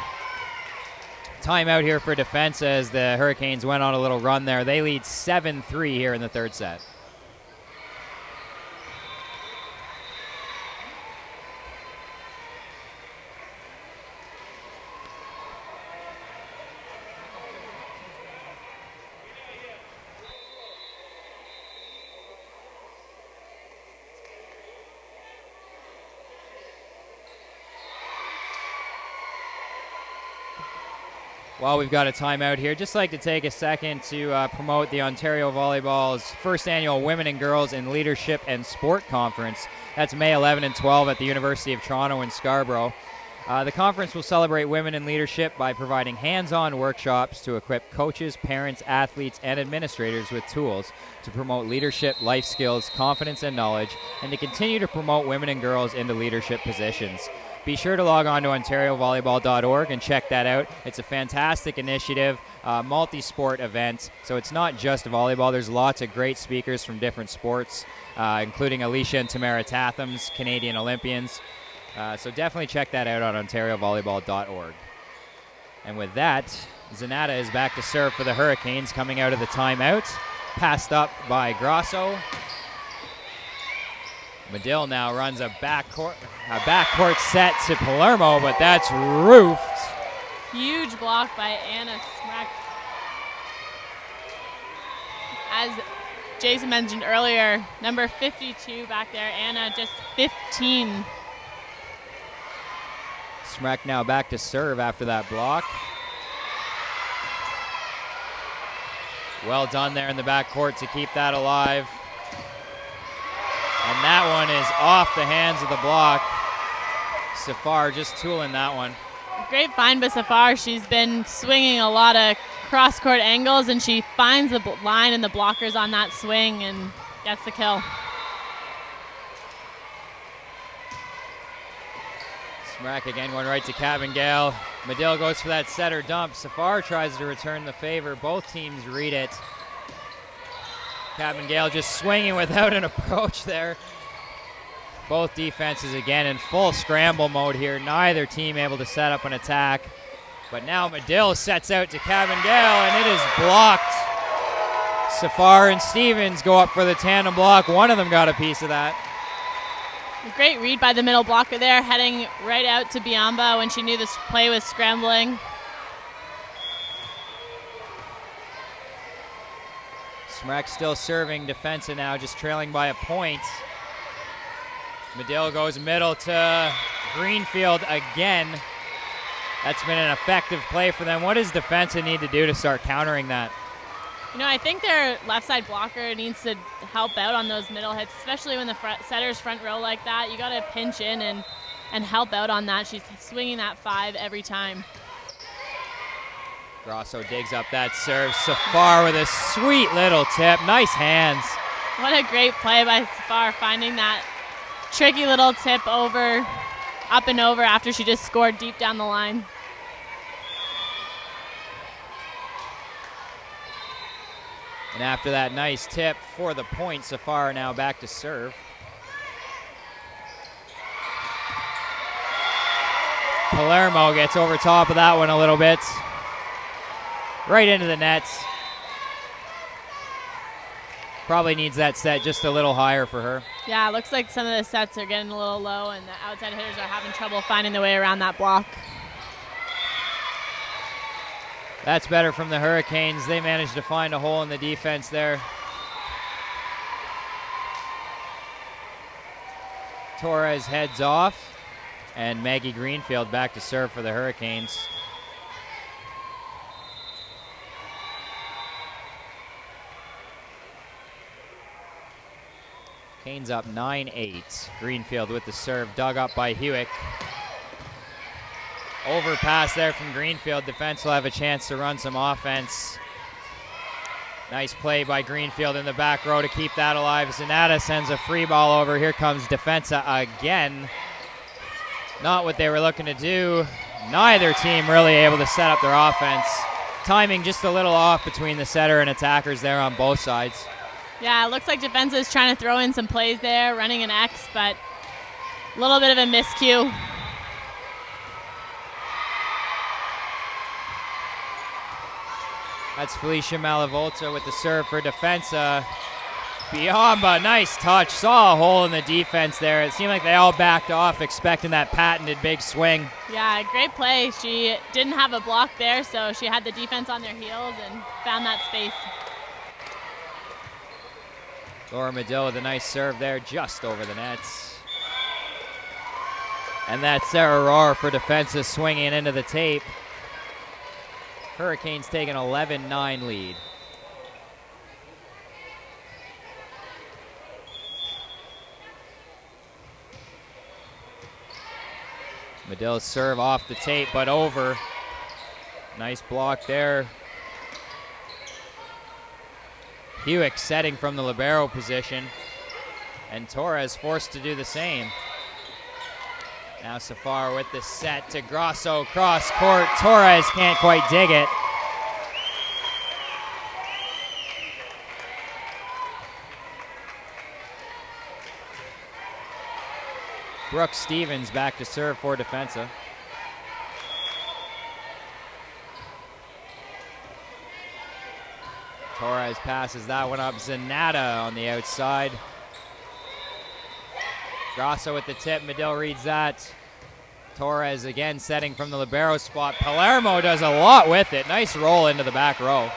Timeout here for defense as the Hurricanes went on a little run there. They lead 7-3 here in the third set. While we've got a timeout here, just like to take a second to promote the Ontario Volleyball's first annual Women and Girls in Leadership and Sport Conference. That's May 11 and 12 at the University of Toronto in Scarborough. The conference will celebrate women in leadership by providing hands-on workshops to equip coaches, parents, athletes, and administrators with tools to promote leadership, life skills, confidence, and knowledge, and to continue to promote women and girls into leadership positions. Be sure to log on to OntarioVolleyball.org and check that out. It's a fantastic initiative, multi-sport event. So it's not just volleyball. There's lots of great speakers from different sports, including Alicia and Tamara Tathams, Canadian Olympians. So definitely check that out on OntarioVolleyball.org. And with that, Zanata is back to serve for the Hurricanes coming out of the timeout. Passed up by Grosso. Medill now runs a backcourt set to Palermo, but that's roofed Huge block by Anna Smrek. As Jason mentioned earlier, number 52 back there, Anna just 15. Smrek now back to serve after that block. Well done there in the backcourt to keep that alive. And that one is off the hands of the block. Safar just tooling that one. Great find by Safar. She's been swinging a lot of cross-court angles, and she finds the line and the blockers on that swing and gets the kill. Smrek again going right to Cabangale. Medill goes for that setter dump. Safar tries to return the favor. Both teams read it. Cabangale just swinging without an approach there. Both defenses again in full scramble mode here. Neither team able to set up an attack. But now Medill sets out to Cabangale, and it is blocked. Safar and Stevens go up for the tandem block. One of them got a piece of that. Great read by the middle blocker there, heading right out to Biamba when she knew this play was scrambling. Smrek still serving. Defensa now just trailing by a point. Medill goes middle to Greenfield again. That's been an effective play for them. What does Defensa need to do to start countering that? You know, I think their left side blocker needs to help out on those middle hits, especially when the setter's front row like that. You got to pinch in and help out on that. She's swinging that 5 every time. Grosso digs up that serve. Safar with a sweet little tip. Nice hands. What a great play by Safar, finding that tricky little tip up and over after she just scored deep down the line. And after that nice tip for the point, Safar now back to serve. Palermo gets over top of that one a little bit. Right into the nets. Probably needs that set just a little higher for her. Yeah, it looks like some of the sets are getting a little low and the outside hitters are having trouble finding their way around that block. That's better from the Hurricanes. They managed to find a hole in the defense there. Torres heads off, and Maggie Greenfield back to serve for the Hurricanes. Canes up 9-8. Greenfield with the serve, dug up by Hewitt. Overpass there from Greenfield. Defense will have a chance to run some offense. Nice play by Greenfield in the back row to keep that alive. Zanata sends a free ball over. Here comes Defensa again. Not what they were looking to do. Neither team really able to set up their offense. Timing just a little off between the setter and attackers there on both sides. Yeah, it looks like Defensa is trying to throw in some plays there, running an X, but a little bit of a miscue. That's Felicia Malavolta with the serve for Defensa. Biamba, nice touch. Saw a hole in the defense there. It seemed like they all backed off expecting that patented big swing. Yeah, great play. She didn't have a block there, so she had the defense on their heels and found that space. Laura Medill with a nice serve there just over the nets. And that's Sarah Rohr for Defensa swinging into the tape. Hurricanes take an 11-9 lead. Medill's serve off the tape, but over. Nice block there. Hewitt setting from the libero position, and Torres forced to do the same. Now Safar with the set to Grosso, cross court. Torres can't quite dig it. Brooke Stevens back to serve for Defensa. Torres passes that one up. Zanata on the outside. Grosso with the tip. Medill reads that. Torres again setting from the libero spot. Palermo does a lot with it. Nice roll into the back row.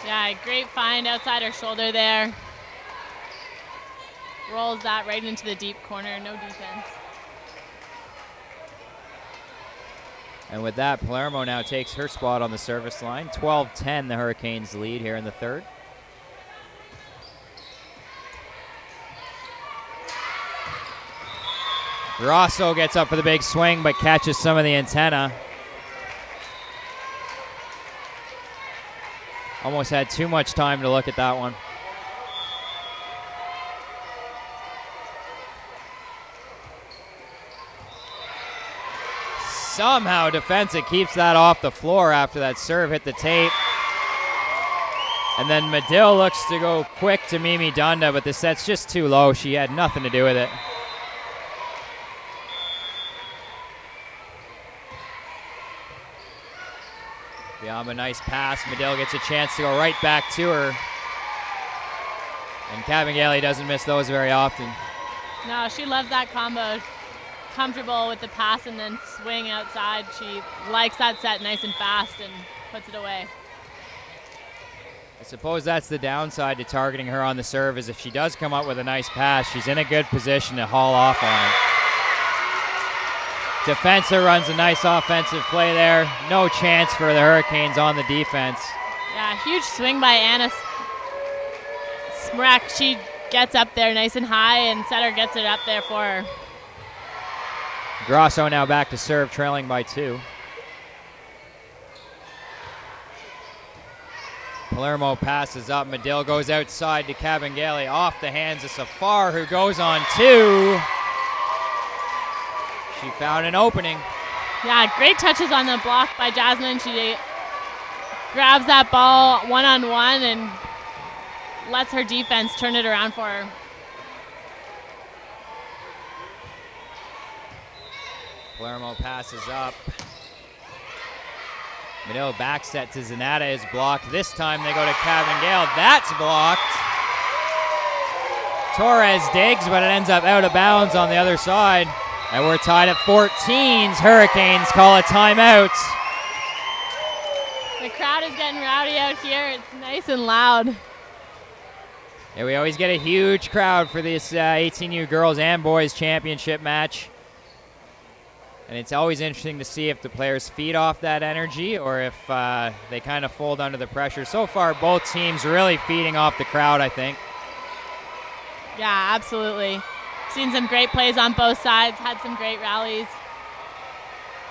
Yeah, great find outside her shoulder there. Rolls that right into the deep corner, no defense. And with that, Palermo now takes her spot on the service line. 12-10, the Hurricanes lead here in the third. Grosso gets up for the big swing, but catches some of the antenna. Almost had too much time to look at that one. Somehow defensive keeps that off the floor after that serve hit the tape. And then Medill looks to go quick to Mimi Dunda, but the set's just too low. She had nothing to do with it. Biamba, nice pass. Medill gets a chance to go right back to her. And Cabangeli doesn't miss those very often. No, she loves that combo. Comfortable with the pass and then swing outside. She likes that set nice and fast and puts it away. I suppose that's the downside to targeting her on the serve, is if she does come up with a nice pass, she's in a good position to haul off on it. Defensa runs a nice offensive play there. No chance for the Hurricanes on the defense. Yeah, huge swing by Anna Smrek. She gets up there nice and high, and setter gets it up there for her. Grosso now back to serve, trailing by 2. Palermo passes up. Medill goes outside to Cabangeli, off the hands of Safar, who goes on 2. She found an opening. Yeah, great touches on the block by Jasmine. She grabs that ball one-on-one and lets her defense turn it around for her. Palermo passes up. Medill back set to Zanata is blocked. This time they go to Cabangale. That's blocked. Torres digs, but it ends up out of bounds on the other side. And we're tied at 14. Hurricanes call a timeout. The crowd is getting rowdy out here. It's nice and loud. Yeah, we always get a huge crowd for this 18U girls and boys championship match. And it's always interesting to see if the players feed off that energy or if they kind of fold under the pressure. So far, both teams really feeding off the crowd, I think. Yeah, absolutely. Seen some great plays on both sides, had some great rallies.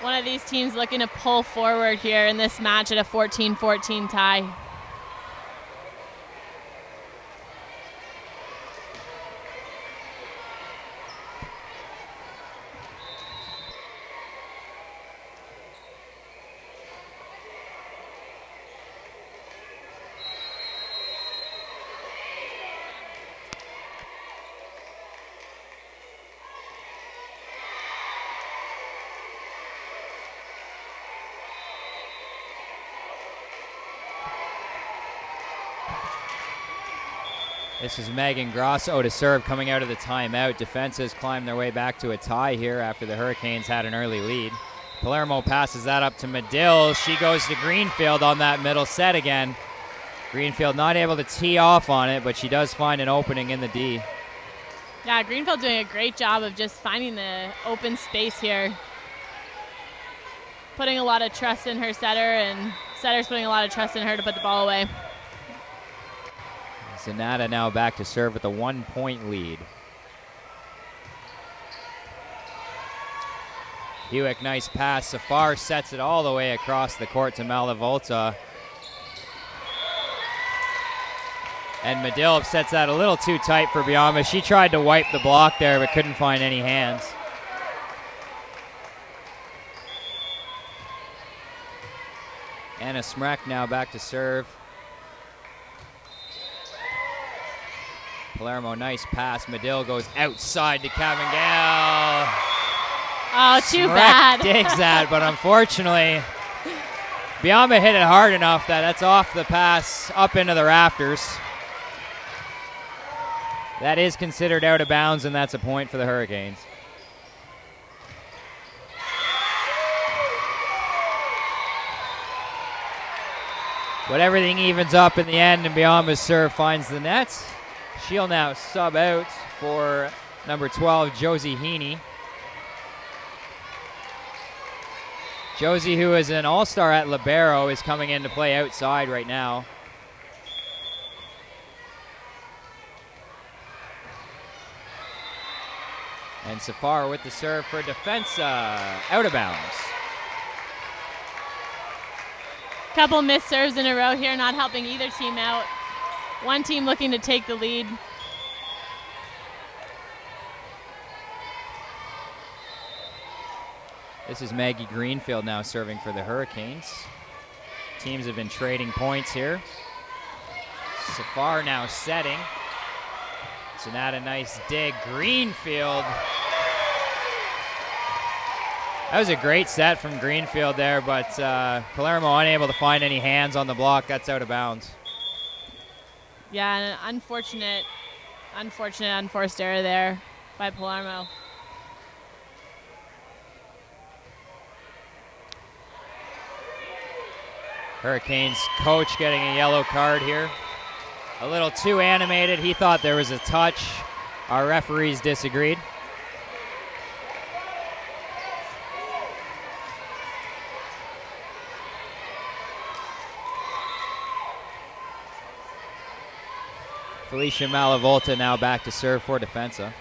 One of these teams looking to pull forward here in this match at a 14-14 tie. This is Megan Grosso to serve coming out of the timeout. Defenses climb their way back to a tie here after the Hurricanes had an early lead. Palermo passes that up to Medill. She goes to Greenfield on that middle set again. Greenfield not able to tee off on it, but she does find an opening in the D. Yeah, Greenfield doing a great job of just finding the open space here. Putting a lot of trust in her setter, and setter's putting a lot of trust in her to put the ball away. Zanata now back to serve with a 1-point lead. Hewitt, nice pass. Safar sets it all the way across the court to Malavolta. And Medill sets that a little too tight for Biamba. She tried to wipe the block there, but couldn't find any hands. Anna Smrek now back to serve. Palermo, nice pass. Medill goes outside to Cabangale. Oh, too Smrek bad. digs that, but unfortunately, Biamba hit it hard enough that that's off the pass up into the rafters. That is considered out of bounds, and that's a point for the Hurricanes. But everything evens up in the end, and Biamba's serve finds the net. She'll now sub out for number 12, Josie Heaney. Josie, who is an all-star at libero, is coming in to play outside right now. And Safar with the serve for Defensa, out of bounds. Couple missed serves in a row here, not helping either team out. One team looking to take the lead. This is Maggie Greenfield now serving for the Hurricanes. Teams have been trading points here. Safar now setting. Sonata, nice dig. Greenfield. That was a great set from Greenfield there, but Palermo unable to find any hands on the block. That's out of bounds. Yeah, an unfortunate unforced error there by Palermo. Hurricanes coach getting a yellow card here. A little too animated. He thought there was a touch. Our referees disagreed. Felicia Malavolta now back to serve for Defensa.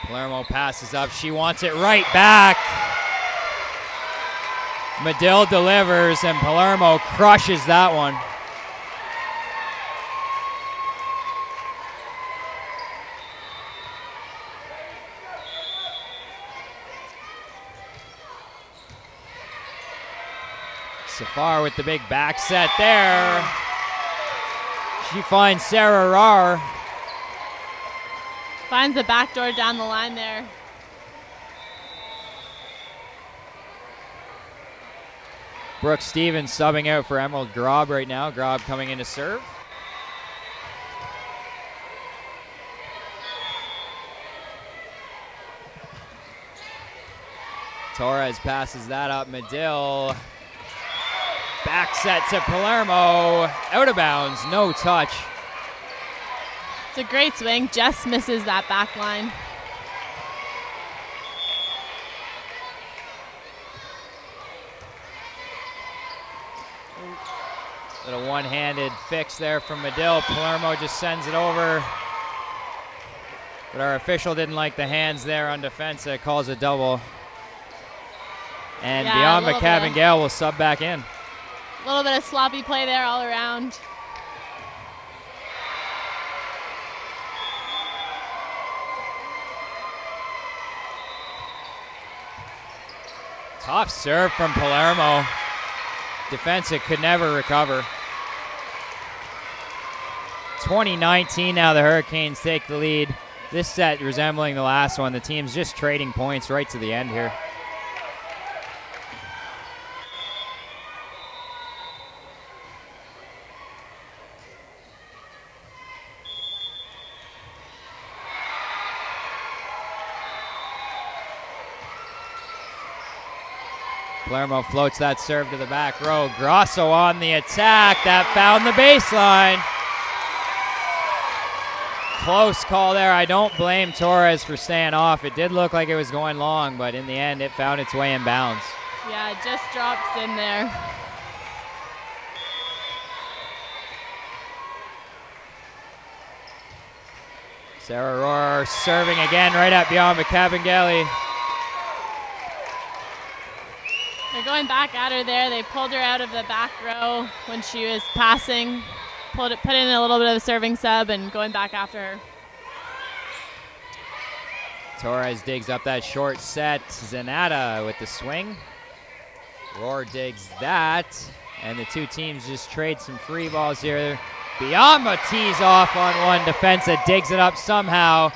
Palermo passes up. She wants it right back. Medill delivers, and Palermo crushes that one. Safar with the big back set there. She finds Sarah Rahr. Finds the back door down the line there. Brooke Stevens subbing out for Emerald Grob right now. Grob coming in to serve. Torres passes that up. Medill. Back set to Palermo. Out of bounds. No touch. It's a great swing. Just misses that back line. Little one-handed fix there from Medill. Palermo just sends it over. But our official didn't like the hands there on Defensa. Calls a double. And Biamba Cabangale will sub back in. A little bit of sloppy play there all around. Tough serve from Palermo. Defensa could never recover. 2019 now, the Hurricanes take the lead. This set resembling the last one. The team's just trading points right to the end here. Palermo floats that serve to the back row. Grosso on the attack. That found the baseline. Close call there. I don't blame Torres for staying off. It did look like it was going long, but in the end, it found its way in bounds. Yeah, it just drops in there. Sarah Rahr serving again right at Biamba Cabangale. They're going back at her there. They pulled her out of the back row when she was passing. Put in a little bit of a serving sub and going back after her. Torres digs up that short set. Zanata with the swing. Rahr digs that. And the two teams just trade some free balls here. Biamba tees off on one. Defensa digs it up somehow.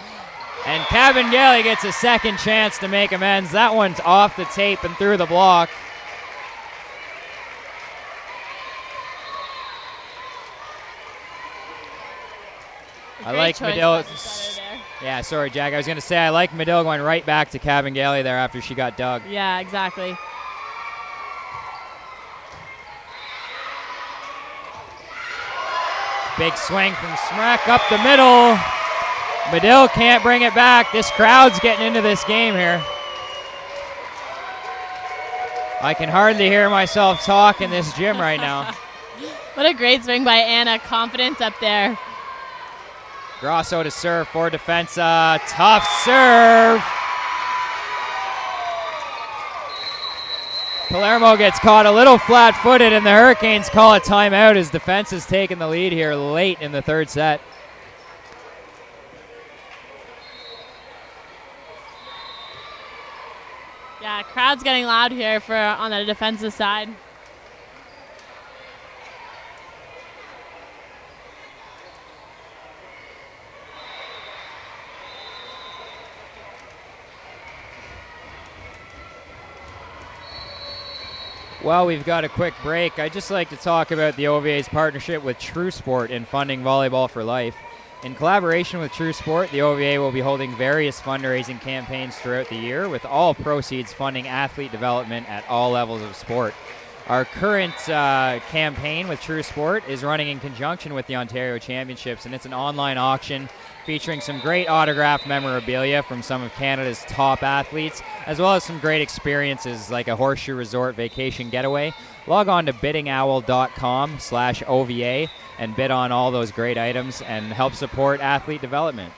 And Cabangale gets a second chance to make amends. That one's off the tape and through the block. I like Medill. Yeah, sorry, Jack. I was going to say I like Medill going right back to Cabangeli there after she got dug. Yeah, exactly. Big swing from Smrek up the middle. Medill can't bring it back. This crowd's getting into this game here. I can hardly hear myself talk in this gym right now. What a great swing by Anna. Confidence up there. Grosso to serve for Defensa. Tough serve. Palermo gets caught a little flat-footed, and the Hurricanes call a timeout as Defensa has taken the lead here late in the third set. Yeah, crowd's getting loud here on the defensive side. Well, we've got a quick break. I'd just like to talk about the OVA's partnership with True Sport in funding Volleyball for Life. In collaboration with True Sport, the OVA will be holding various fundraising campaigns throughout the year, with all proceeds funding athlete development at all levels of sport. Our current campaign with True Sport is running in conjunction with the Ontario Championships, and it's an online auction featuring some great autographed memorabilia from some of Canada's top athletes, as well as some great experiences like a Horseshoe Resort vacation getaway. Log on to biddingowl.com/OVA and bid on all those great items and help support athlete development.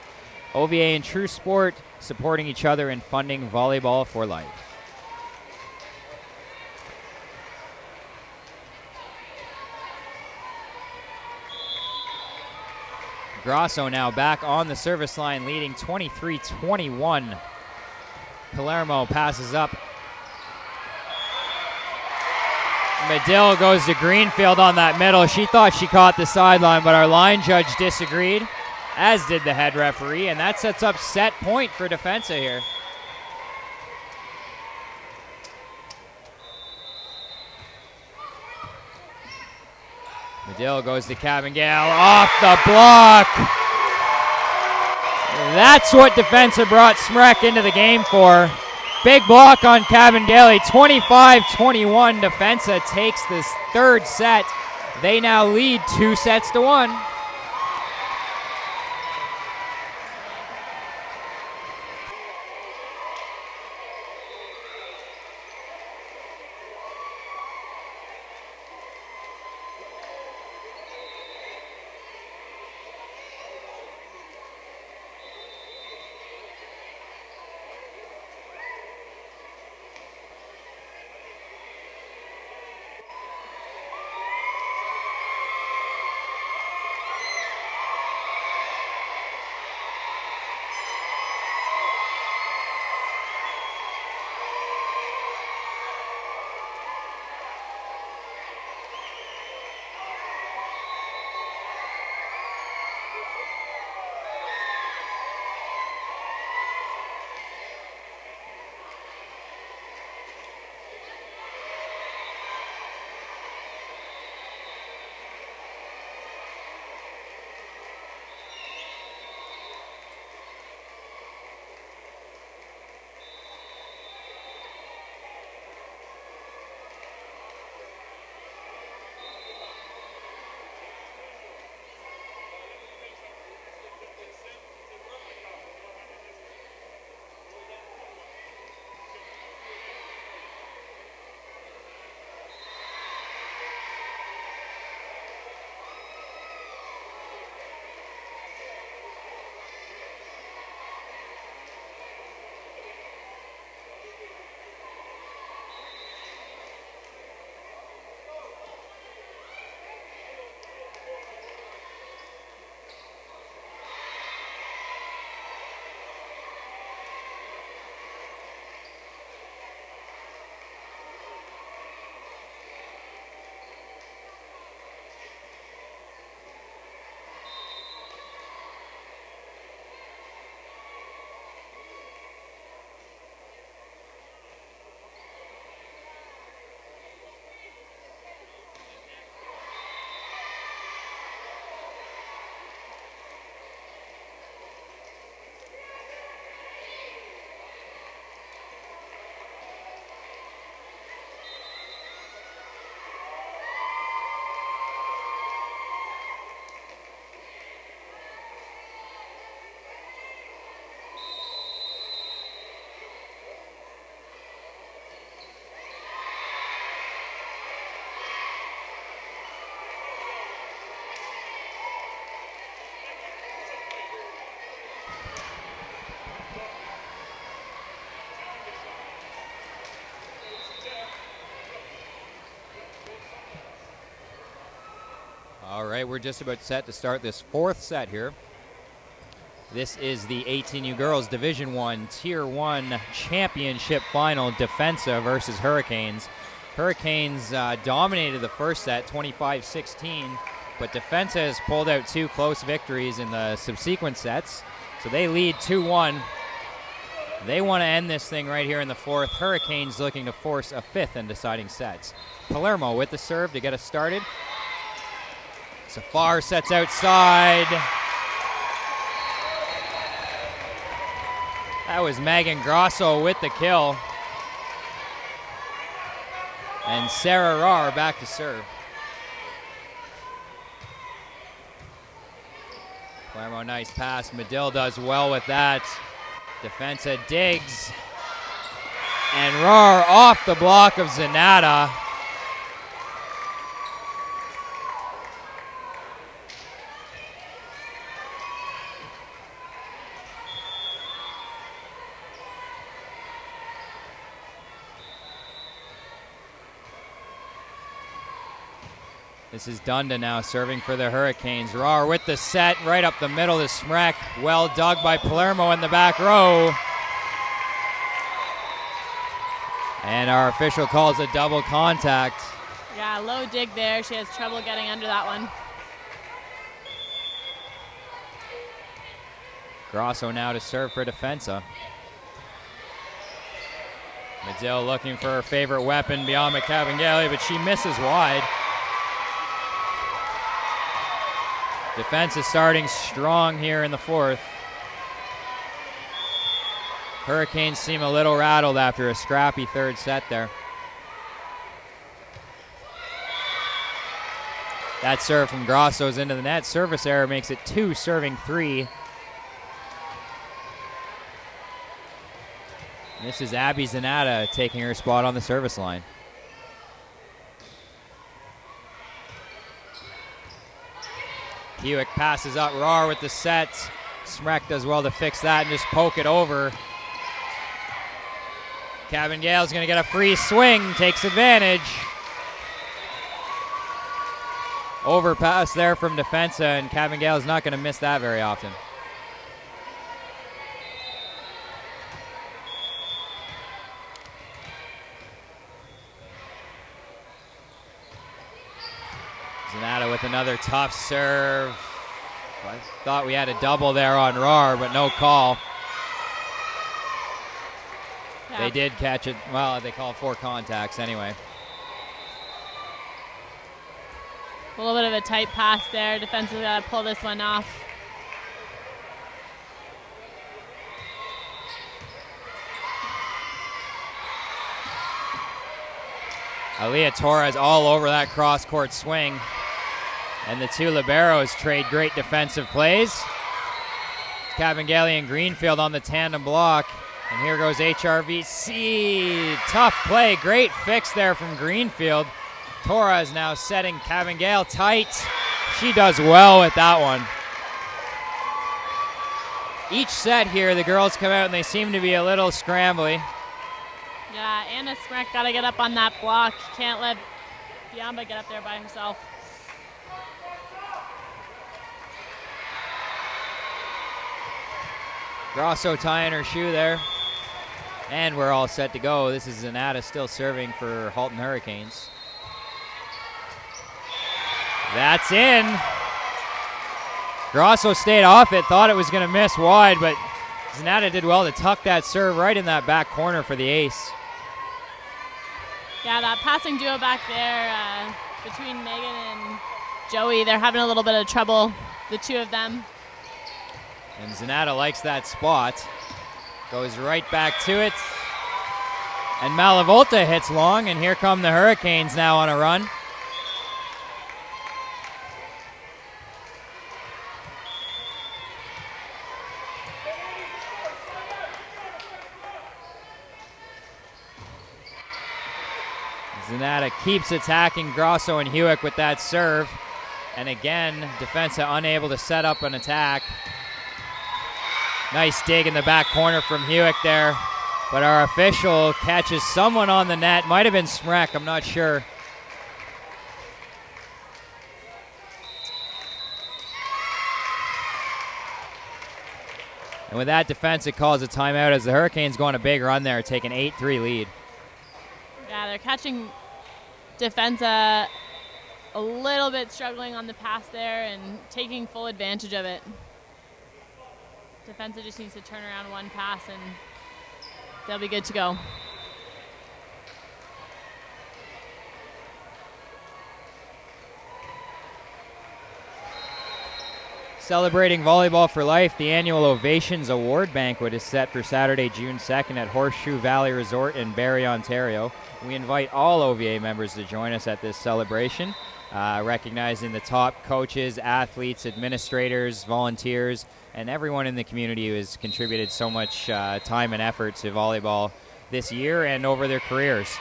OVA and True Sport supporting each other and funding Volleyball for Life. Grosso now back on the service line, leading 23-21. Palermo passes up. Medill goes to Greenfield on that middle. She thought she caught the sideline, but our line judge disagreed, as did the head referee, and that sets up set point for Defensa here. Medill goes to Cabangel, off the block. That's what Defensa brought Smrek into the game for. Big block on Cabangeli, 25-21. Defensa takes this third set. They now lead 2-1. that we're just about set to start this fourth set here. This is the 18U Girls Division I Tier 1 Championship Final, Defensa versus Hurricanes. Hurricanes dominated the first set, 25-16, but Defensa has pulled out 2 close victories in the subsequent sets, so they lead 2-1. They want to end this thing right here in the fourth. Hurricanes looking to force a 5th and deciding sets. Palermo with the serve to get us started. Safar sets outside. That was Megan Grosso with the kill. And Sarah Rahr back to serve. Palermo, nice pass. Medill does well with that. Defensa digs. And Rahr off the block of Zanata. This is Dunda now serving for the Hurricanes. Rahr with the set right up the middle to Smrek. Well dug by Palermo in the back row. And our official calls a double contact. Yeah, low dig there. She has trouble getting under that one. Grosso now to serve for Defensa. Medill looking for her favorite weapon beyond Cavangeli, but she misses wide. Defense is starting strong here in the fourth. Hurricanes seem a little rattled after a scrappy third set there. That serve from Grosso's into the net. Service error makes it 2, serving 3. This is Abby Zanata taking her spot on the service line. Hewitt passes up Rahr with the set. Smrek does well to fix that and just poke it over. Cavangale's going to get a free swing, takes advantage. Overpass there from Defensa, and Cavangale's not going to miss that very often. Zanata with another tough serve. I thought we had a double there on Rahr, but no call. Yeah. They did catch it. Well, they call it 4 contacts anyway. A little bit of a tight pass there. Defense has got to pull this one off. Aaliyah Torres all over that cross-court swing. And the 2 liberos trade great defensive plays. Cavangeli and Greenfield on the tandem block. And here goes HRVC. Tough play. Great fix there from Greenfield. Torres now setting Cavangale tight. She does well with that one. Each set here, the girls come out and they seem to be a little scrambly. Yeah, Anna Smrek got to get up on that block. Can't let Biamba get up there by herself. Grosso tying her shoe there. And we're all set to go. This is Zanata still serving for Halton Hurricanes. That's in. Grosso stayed off it, thought it was going to miss wide, but Zanata did well to tuck that serve right in that back corner for the ace. Yeah, that passing duo back there between Megan and Joey, they're having a little bit of trouble, the 2 of them. And Zanata likes that spot. Goes right back to it. And Malavolta hits long, and here come the Hurricanes now on a run. Zanata keeps attacking Grosso and Hewitt with that serve. And again, Defensa unable to set up an attack. Nice dig in the back corner from Hewitt there. But our official catches someone on the net. Might have been Smrek, I'm not sure. And with that defense, it calls a timeout as the Hurricanes go on a big run there, take an 8-3 lead. Yeah, they're catching Defensa a little bit struggling on the pass there and taking full advantage of it. Defensa just needs to turn around one pass and they'll be good to go. Celebrating Volleyball for Life, the annual Ovations Award Banquet is set for Saturday, June 2nd at Horseshoe Valley Resort in Barrie, Ontario. We invite all OVA members to join us at this celebration, recognizing the top coaches, athletes, administrators, volunteers, and everyone in the community who has contributed so much time and effort to volleyball this year and over their careers.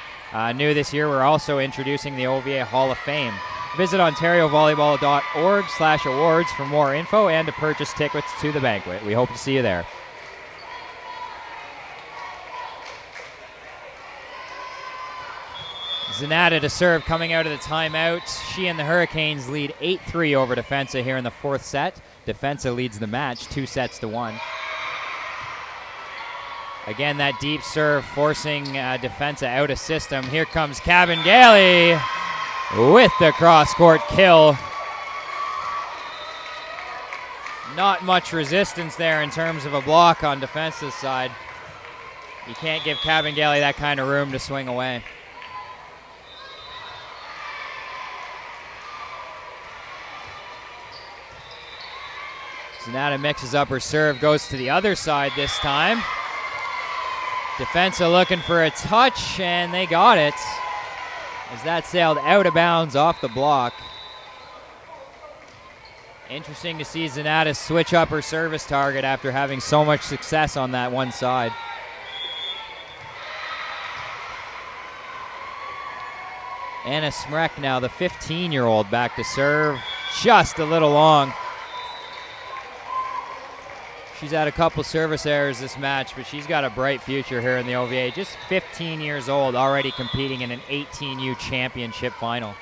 New this year, we're also introducing the OVA Hall of Fame. Visit ontariovolleyball.org/awards for more info and to purchase tickets to the banquet. We hope to see you there. Zanata to serve coming out of the timeout. She and the Hurricanes lead 8-3 over Defensa here in the fourth set. Defensa leads the match 2-1. Again, that deep serve forcing Defensa out of system. Here comes Cabangeli with the cross-court kill. Not much resistance there in terms of a block on Defensa's side. You can't give Cabangeli that kind of room to swing away. Zanata mixes up her serve, goes to the other side this time. Defensa looking for a touch, and they got it as that sailed out of bounds off the block. Interesting to see Zanata switch up her service target after having so much success on that one side. Anna Smrek now, the 15-year-old, back to serve. Just a little long. She's had a couple service errors this match, but she's got a bright future here in the OVA. Just 15 years old, already competing in an 18U championship final.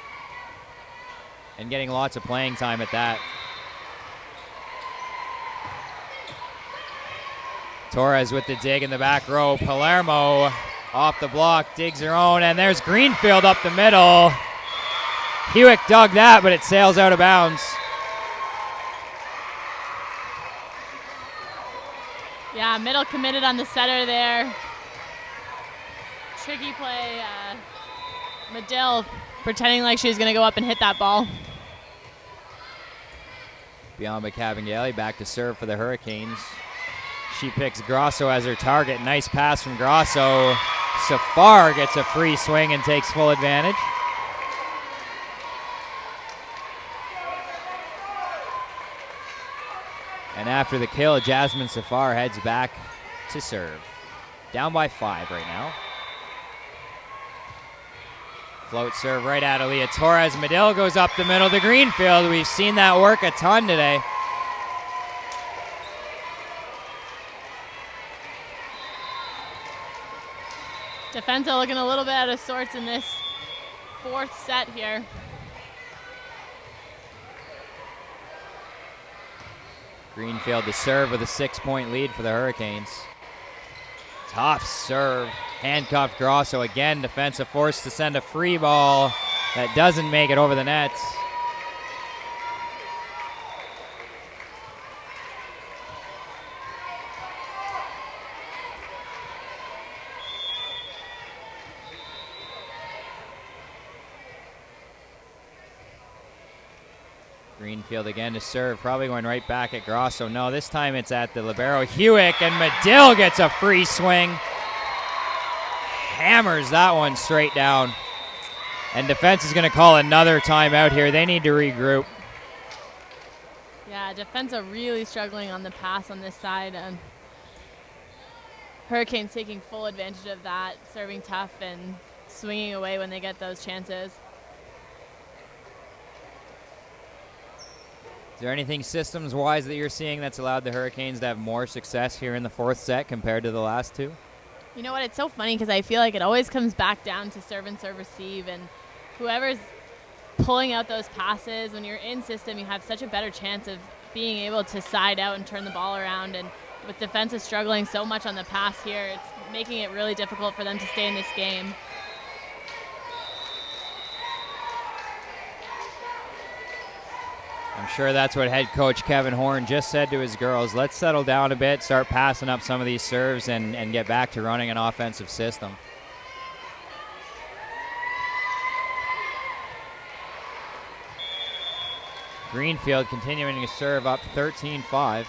And getting lots of playing time at that. Torres with the dig in the back row. Palermo off the block, digs her own, and there's Greenfield up the middle. Hewitt dug that, but it sails out of bounds. Yeah, middle committed on the setter there. Tricky play. Medill pretending like she was going to go up and hit that ball. Bianca Cabangeli back to serve for the Hurricanes. She picks Grosso as her target. Nice pass from Grosso. Safar gets a free swing and takes full advantage. And after the kill, Jasmine Safar heads back to serve. Down by 5 right now. Float serve right at Aaliyah Torres. Medill goes up the middle to Greenfield. We've seen that work a ton today. Defensa looking a little bit out of sorts in this fourth set here. Greenfield to serve with a 6-point lead for the Hurricanes. Tough serve. Handcuffed Grosso again. Defensa forced to send a free ball that doesn't make it over the net. Greenfield again to serve, probably going right back at Grosso. No, this time it's at the libero. Hewitt, and Medill gets a free swing. Hammers that one straight down. And defense is going to call another timeout here. They need to regroup. Yeah, Defensa really struggling on the pass on this side. And Hurricanes taking full advantage of that, serving tough and swinging away when they get those chances. Is there anything systems-wise that you're seeing that's allowed the Hurricanes to have more success here in the fourth set compared to the last two? You know what? It's so funny because I feel like it always comes back down to serve and serve receive, and whoever's pulling out those passes, when you're in system, you have such a better chance of being able to side out and turn the ball around. And with defenses struggling so much on the pass here, it's making it really difficult for them to stay in this game. I'm sure that's what head coach Kevin Horn just said to his girls. Let's settle down a bit, start passing up some of these serves, and get back to running an offensive system. Greenfield continuing to serve up 13-5.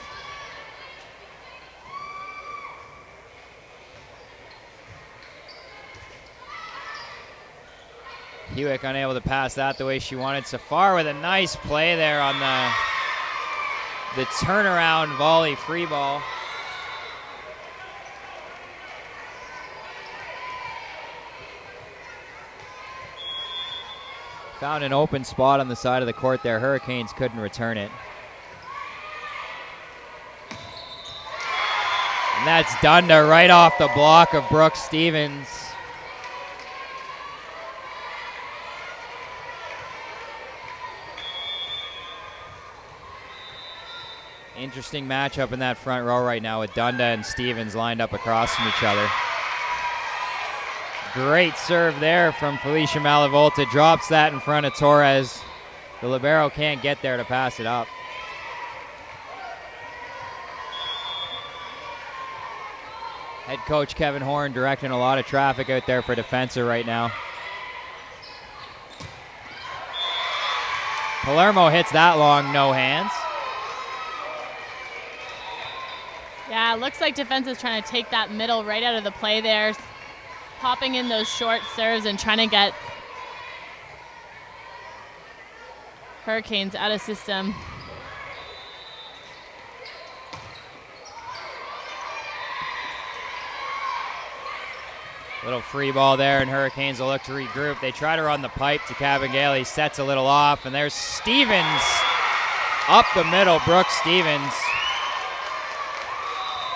Hewitt unable to pass that the way she wanted. Safar with a nice play there on the turnaround volley free ball. Found an open spot on the side of the court there. Hurricanes couldn't return it. And that's Dunda right off the block of Brooke Stevens. Interesting matchup in that front row right now with Dunda and Stevens lined up across from each other. Great serve there from Felicia Malavolta. Drops that in front of Torres. The libero can't get there to pass it up. Head coach Kevin Horn directing a lot of traffic out there for Defensa right now. Palermo hits that long, no hands. Yeah, it looks like Defensa is trying to take that middle right out of the play there. Popping in those short serves and trying to get Hurricanes out of system. Little free ball there, and Hurricanes will look to regroup. They try to run the pipe to Cabangale. Sets a little off, and there's Stevens up the middle. Brooke Stevens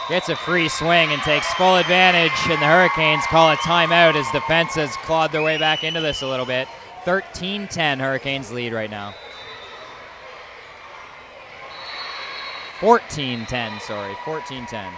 gets a free swing and takes full advantage, and the Hurricanes call a timeout as Defensa's clawed their way back into this a little bit. 13-10 Hurricanes lead right now. 14-10, sorry, 14-10.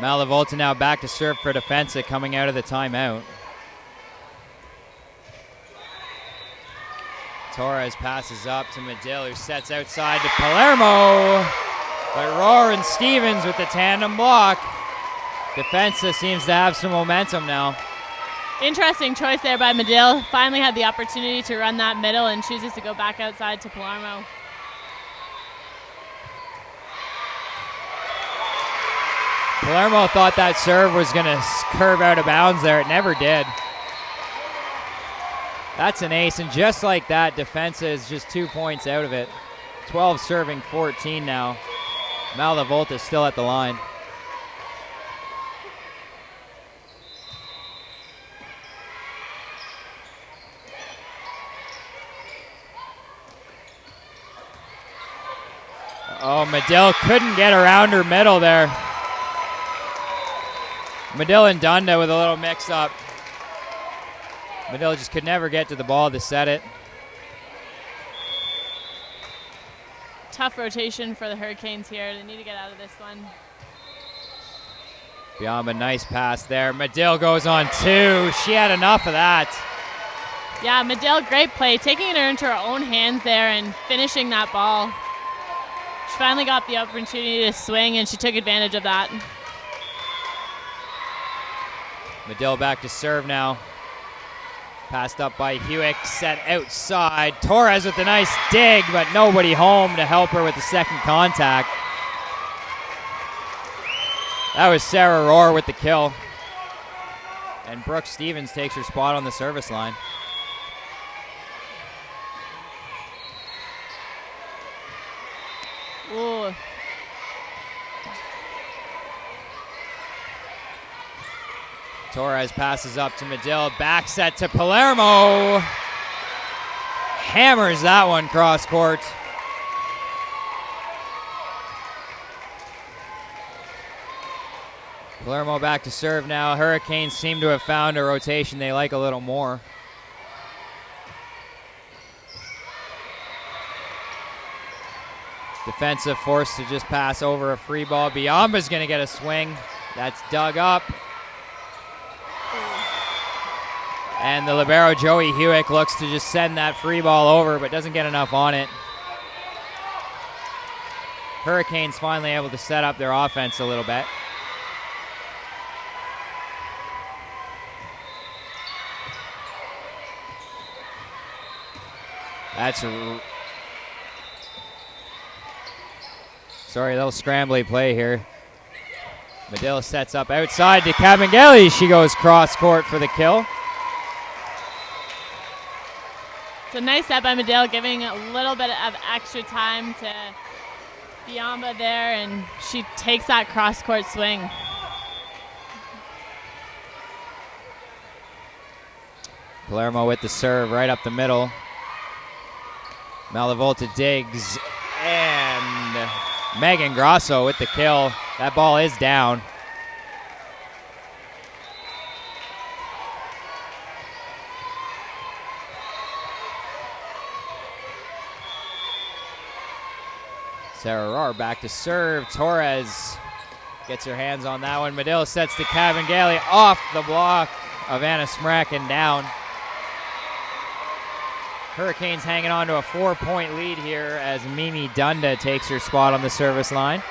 Malavolta now back to serve for Defensa coming out of the timeout. Torres passes up to Medill, who sets outside to Palermo. But Rohr and Stevens with the tandem block. Defensa seems to have some momentum now. Interesting choice there by Medill. Finally had the opportunity to run that middle and chooses to go back outside to Palermo. Palermo thought that serve was going to curve out of bounds there. It never did. That's an ace, and just like that, Defensa is just 2 points out of it. 12 serving 14 now. Malavolta is still at the line. Oh, Medill couldn't get around her middle there. Medill and Dunda with a little mix-up. Medill just could never get to the ball to set it. Tough rotation for the Hurricanes here. They need to get out of this one. Beyond a nice pass there. Medill goes on two. She had enough of that. Yeah, Medill, great play. Taking it into her own hands there and finishing that ball. She finally got the opportunity to swing, and she took advantage of that. Medill back to serve now. Passed up by Hewitt, set outside. Torres with a nice dig, but nobody home to help her with the second contact. That was Sarah Rohr with the kill. And Brooke Stevens takes her spot on the service line. Ooh. Torres passes up to Medill. Back set to Palermo. Hammers that one cross court. Palermo back to serve now. Hurricanes seem to have found a rotation they like a little more. Defensive forced to just pass over a free ball. Biamba's going to get a swing. That's dug up. And the libero, Joey Hewitt, looks to just send that free ball over, but doesn't get enough on it. Hurricanes finally able to set up their offense a little bit. That's sorry, a little scrambly play here. Medill sets up outside to Cavangeli. She goes cross court for the kill. It's a nice set by Medill, giving a little bit of extra time to Biamba there, and she takes that cross court swing. Palermo with the serve right up the middle. Malavolta digs, and Megan Grosso with the kill. That ball is down. Sarah Rohr back to serve. Torres gets her hands on that one. Medill sets to Cavangeli off the block of Anna Smrek and down. Hurricanes hanging on to a 4-point lead here as Mimi Dunda takes her spot on the service line.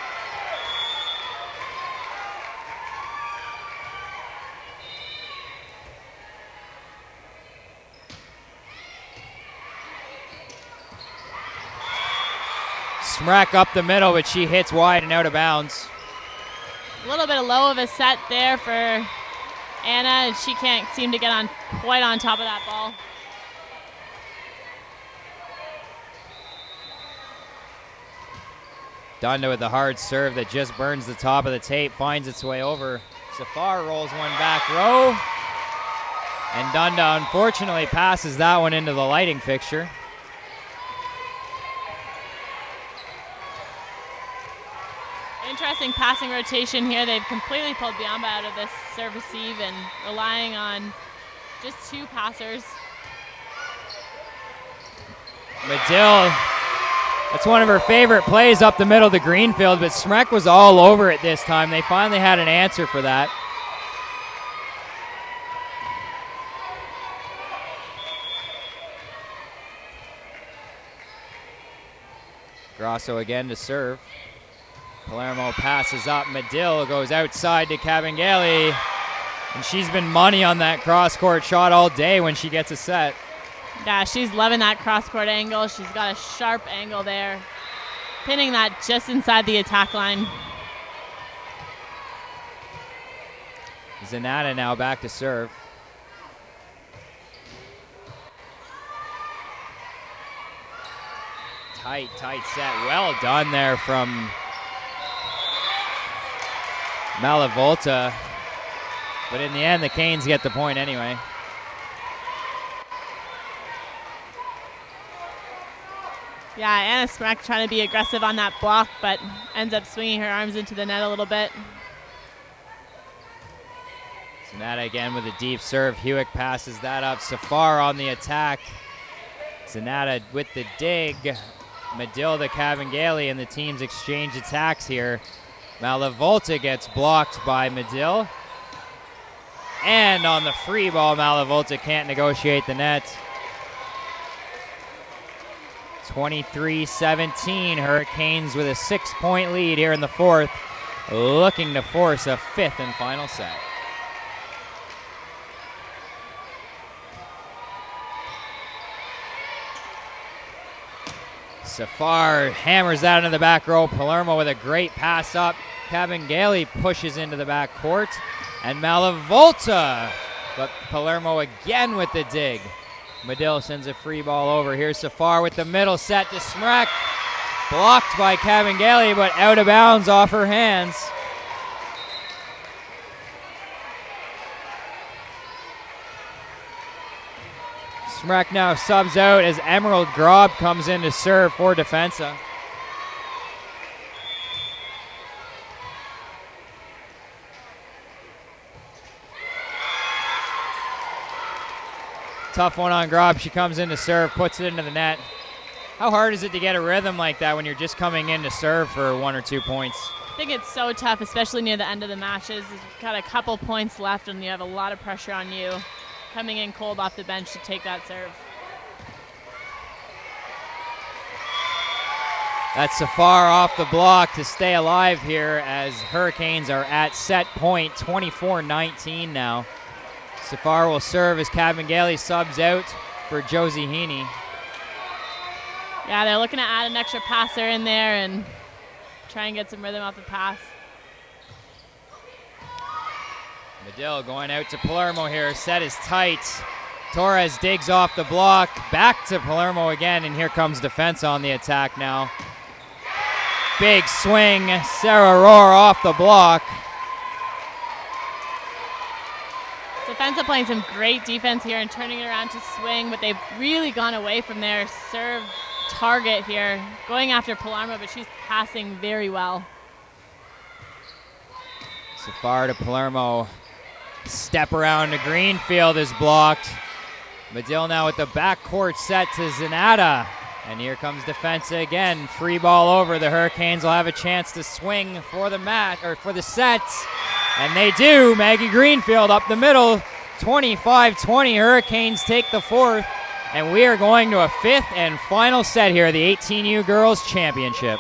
Smrek up the middle, but she hits wide and out of bounds. A little bit low of a set there for Anna, and she can't seem to get on quite on top of that ball. Dunda with a hard serve that just burns the top of the tape, finds its way over. Safar rolls one back row. And Dunda unfortunately passes that one into the lighting fixture. Interesting passing rotation here. They've completely pulled Biamba out of this serve receive and relying on just two passers. Medill, that's one of her favorite plays up the middle of the green field, but Smrek was all over it this time. They finally had an answer for that. Grosso again to serve. Palermo passes up. Medill goes outside to Cavangeli. And she's been money on that cross-court shot all day when she gets a set. Yeah, she's loving that cross-court angle. She's got a sharp angle there. Pinning that just inside the attack line. Zanata now back to serve. Tight set. Well done there from Malavolta. But in the end, the Canes get the point anyway. Yeah, Anna Smrek trying to be aggressive on that block, but ends up swinging her arms into the net a little bit. Zanata again with a deep serve. Hewitt passes that up. Safar on the attack. Zanata with the dig. Medill to Cavangeli, and the teams exchange attacks here. Malavolta gets blocked by Medill. And on the free ball, Malavolta can't negotiate the net. 23-17, Hurricanes with a 6-point lead here in the fourth, looking to force a fifth and final set. Safar hammers that into the back row. Palermo with a great pass up. Cabangeli pushes into the back court, and Malavolta, but Palermo again with the dig. Medill sends a free ball over. Here's Safar with the middle set to Smrek. Blocked by Cabangeli, but out of bounds off her hands. Smrek now subs out as Emerald Grob comes in to serve for Defensa. Tough one on Grob. She comes in to serve, puts it into the net. How hard is it to get a rhythm like that when you're just coming in to serve for 1 or 2 points? I think it's so tough, especially near the end of the matches. You've got a couple points left and you have a lot of pressure on you coming in cold off the bench to take that serve. That's Safar off the block to stay alive here as Hurricanes are at set point, 24-19 now. Safar will serve as Cabangeli subs out for Josie Heaney. Yeah, they're looking to add an extra passer in there and try and get some rhythm off the pass. Medill going out to Palermo here. Set is tight. Torres digs off the block. Back to Palermo again, and here comes defense on the attack now. Big swing. Sarah Rohr off the block. Defensa playing some great defense here and turning it around to swing, but they've really gone away from their serve target here, going after Palermo, but she's passing very well. Safar to Palermo. Step around to Greenfield is blocked. Medill now with the backcourt set to Zanata. And here comes Defensa again. Free ball over. The Hurricanes will have a chance to swing for the match or for the set. And they do. Maggie Greenfield up the middle. 25-20. Hurricanes take the fourth. And we are going to a fifth and final set here, the 18U Girls Championship.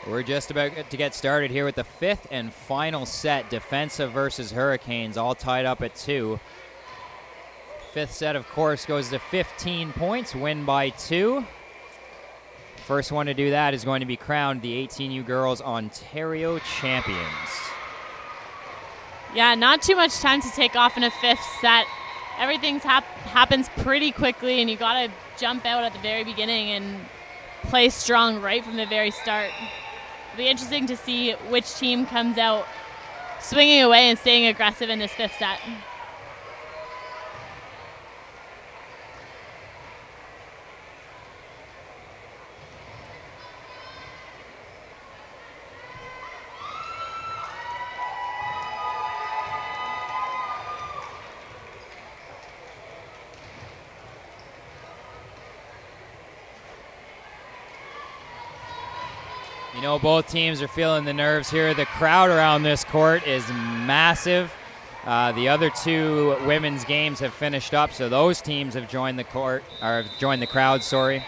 We're just about to get started here with the fifth and final set. Defensa versus Hurricanes, all tied up at 2. Fifth set, of course, goes to 15 points, win by 2. First one to do that is going to be crowned the 18U Girls Ontario Champions. Yeah, not too much time to take off in a fifth set. Everything happens pretty quickly, and you got to jump out at the very beginning and play strong right from the very start. It'll be interesting to see which team comes out swinging away and staying aggressive in this fifth set. You know, both teams are feeling the nerves here. The crowd around this court is massive. The other two women's games have finished up, so those teams have joined the court, or have joined the crowd, sorry.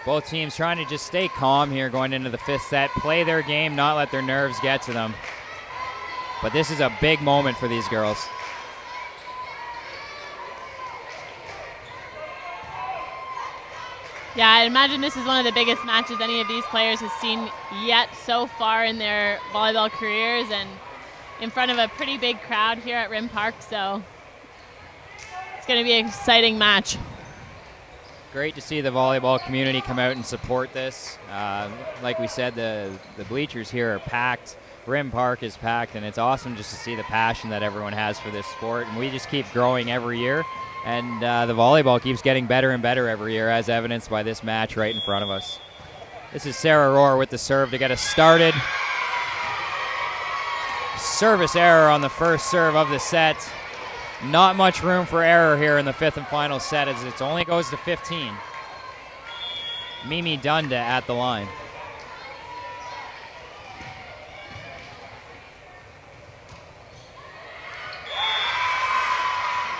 Both teams trying to just stay calm here going into the 5th set, play their game, not let their nerves get to them. But this is a big moment for these girls. Yeah, I imagine this is one of the biggest matches any of these players have seen yet so far in their volleyball careers, and in front of a pretty big crowd here at R.I.M Park, so it's going to be an exciting match. Great to see the volleyball community come out and support this. Like we said, the bleachers here are packed. R.I.M Park is packed, and it's awesome just to see the passion that everyone has for this sport, and we just keep growing every year. And the volleyball keeps getting better and better every year, as evidenced by this match right in front of us. This is Sarah Rohr with the serve to get us started. Service error on the first serve of the set. Not much room for error here in the 5th and final set, as it only goes to 15. Mimi Dunda at the line.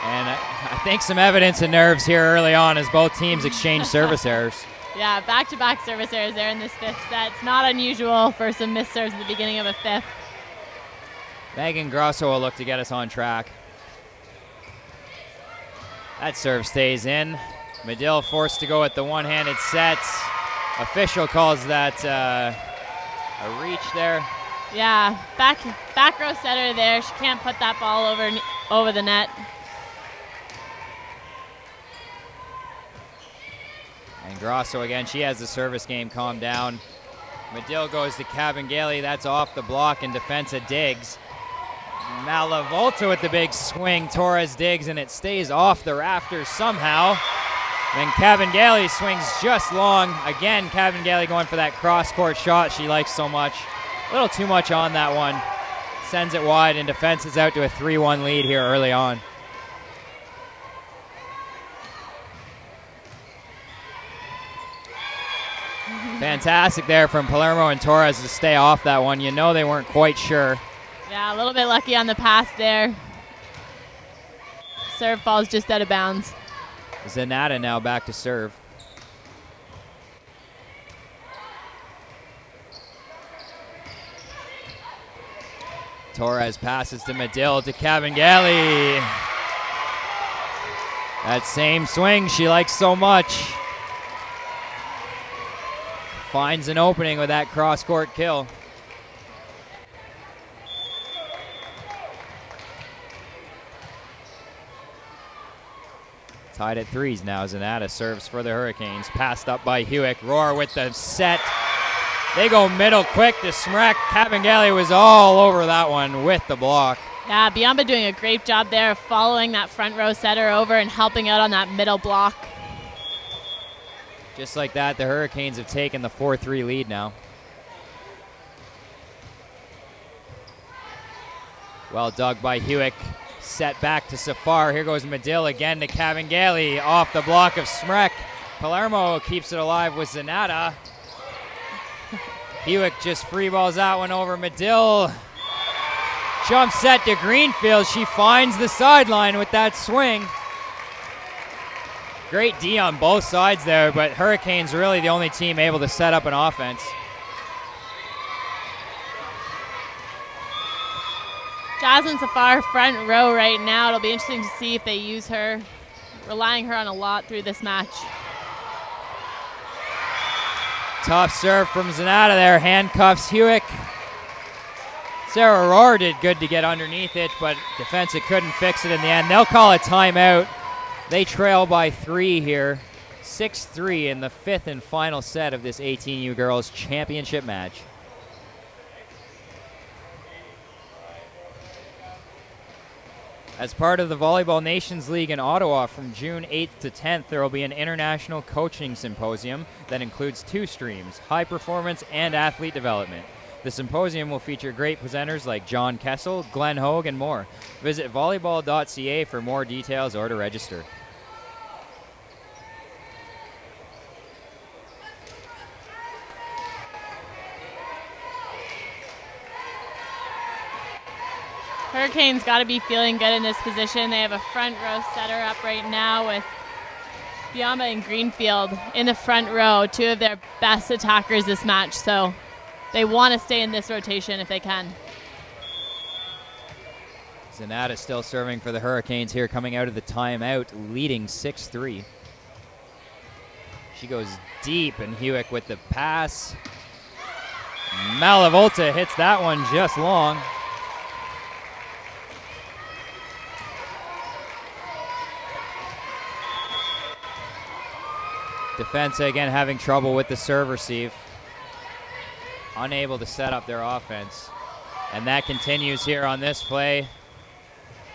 And I think some evidence of nerves here early on as both teams exchange service errors. Yeah, back-to-back service errors there in this 5th set. It's not unusual for some missed serves at the beginning of a 5th. Megan Grosso will look to get us on track. That serve stays in. Medill forced to go with the one-handed sets. Official calls that a reach there. Yeah, back row setter there. She can't put that ball over the net. And Grosso again, she has the service game calmed down. Medill goes to Cabangeli. That's off the block in defense of Diggs. Malavolta with the big swing. Torres digs, and it stays off the rafters somehow. Then Cabangeli swings just long. Again, Cabangeli going for that cross-court shot she likes so much. A little too much on that one. Sends it wide, and defense is out to a 3-1 lead here early on. Fantastic there from Palermo and Torres to stay off that one. You know they weren't quite sure. Yeah, a little bit lucky on the pass there. Serve falls just out of bounds. Zanata now back to serve. Torres passes to Medill to Cabangeli. That same swing she likes so much. Finds an opening with that cross-court kill. Tied at 3s now. Zanata serves for the Hurricanes. Passed up by Hewick. Rohr with the set. They go middle quick to Smrek. Cabangeli was all over that one with the block. Yeah, Biamba doing a great job there of following that front row setter over and helping out on that middle block. Just like that, the Hurricanes have taken the 4-3 lead now. Well dug by Hewick. Set back to Safar. Here goes Medill again to Cabangeli off the block of Smrek. Palermo keeps it alive with Zanata. Hewick just free balls that one over. Medill jump set to Greenfield. She finds the sideline with that swing. Great D on both sides there, but Hurricanes really the only team able to set up an offense. Jasmine Safar front row right now. It'll be interesting to see if they use her, relying her on a lot through this match. Tough serve from Zanata there, handcuffs Hewick. Sarah Rohr did good to get underneath it, but defensive couldn't fix it in the end. They'll call a timeout. They trail by 3 here, 6-3 in the 5th and final set of this 18U Girls Championship match. As part of the Volleyball Nations League in Ottawa from June 8th to 10th, there will be an international coaching symposium that includes 2 streams, high performance and athlete development. The symposium will feature great presenters like John Kessel, Glenn Hogue, and more. Visit volleyball.ca for more details or to register. Hurricanes got to be feeling good in this position. They have a front row setter up right now with Biamba and Greenfield in the front row, two of their best attackers this match. So they want to stay in this rotation if they can. Zanata still serving for the Hurricanes here, coming out of the timeout, leading 6-3. She goes deep, and Hewick with the pass. Malavolta hits that one just long. Defense again having trouble with the serve receive. Unable to set up their offense. And that continues here on this play.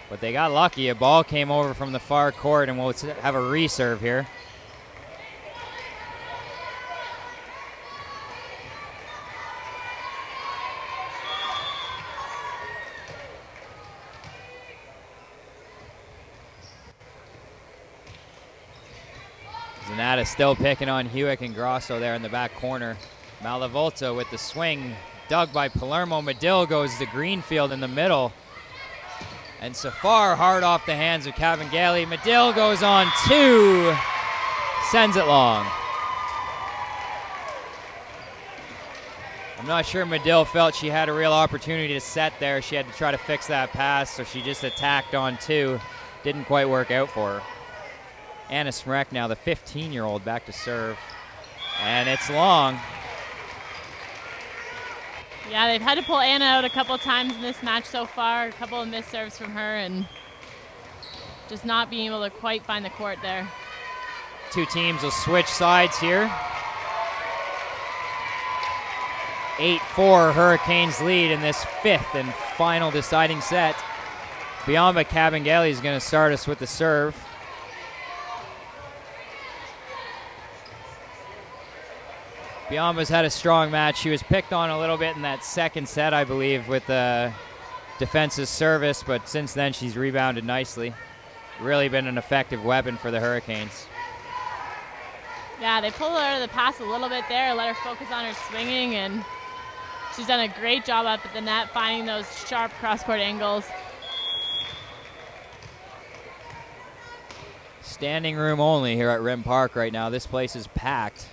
But they got lucky. A ball came over from the far court, and we'll have a reserve here. Zanata still picking on Hewick and Grosso there in the back corner. Malavolta with the swing, dug by Palermo. Medill goes to Greenfield in the middle. And Safar hard off the hands of Cavangeli. Medill goes on two, sends it long. I'm not sure Medill felt she had a real opportunity to set there. She had to try to fix that pass, so she just attacked on two. Didn't quite work out for her. Anna Smrek now, the 15-year-old, back to serve. And it's long. Yeah, they've had to pull Anna out a couple times in this match so far. A couple of missed serves from her and just not being able to quite find the court there. Two teams will switch sides here. 8-4 Hurricanes lead in this fifth and final deciding set. Biamba Cavangeli is going to start us with the serve. Biamba's had a strong match. She was picked on a little bit in that second set, I believe, with the defensive service, but since then she's rebounded nicely. Really been an effective weapon for the Hurricanes. Yeah, they pulled her out of the pass a little bit there, let her focus on her swinging, and she's done a great job up at the net, finding those sharp cross-court angles. Standing room only here at R.I.M Park right now. This place is packed.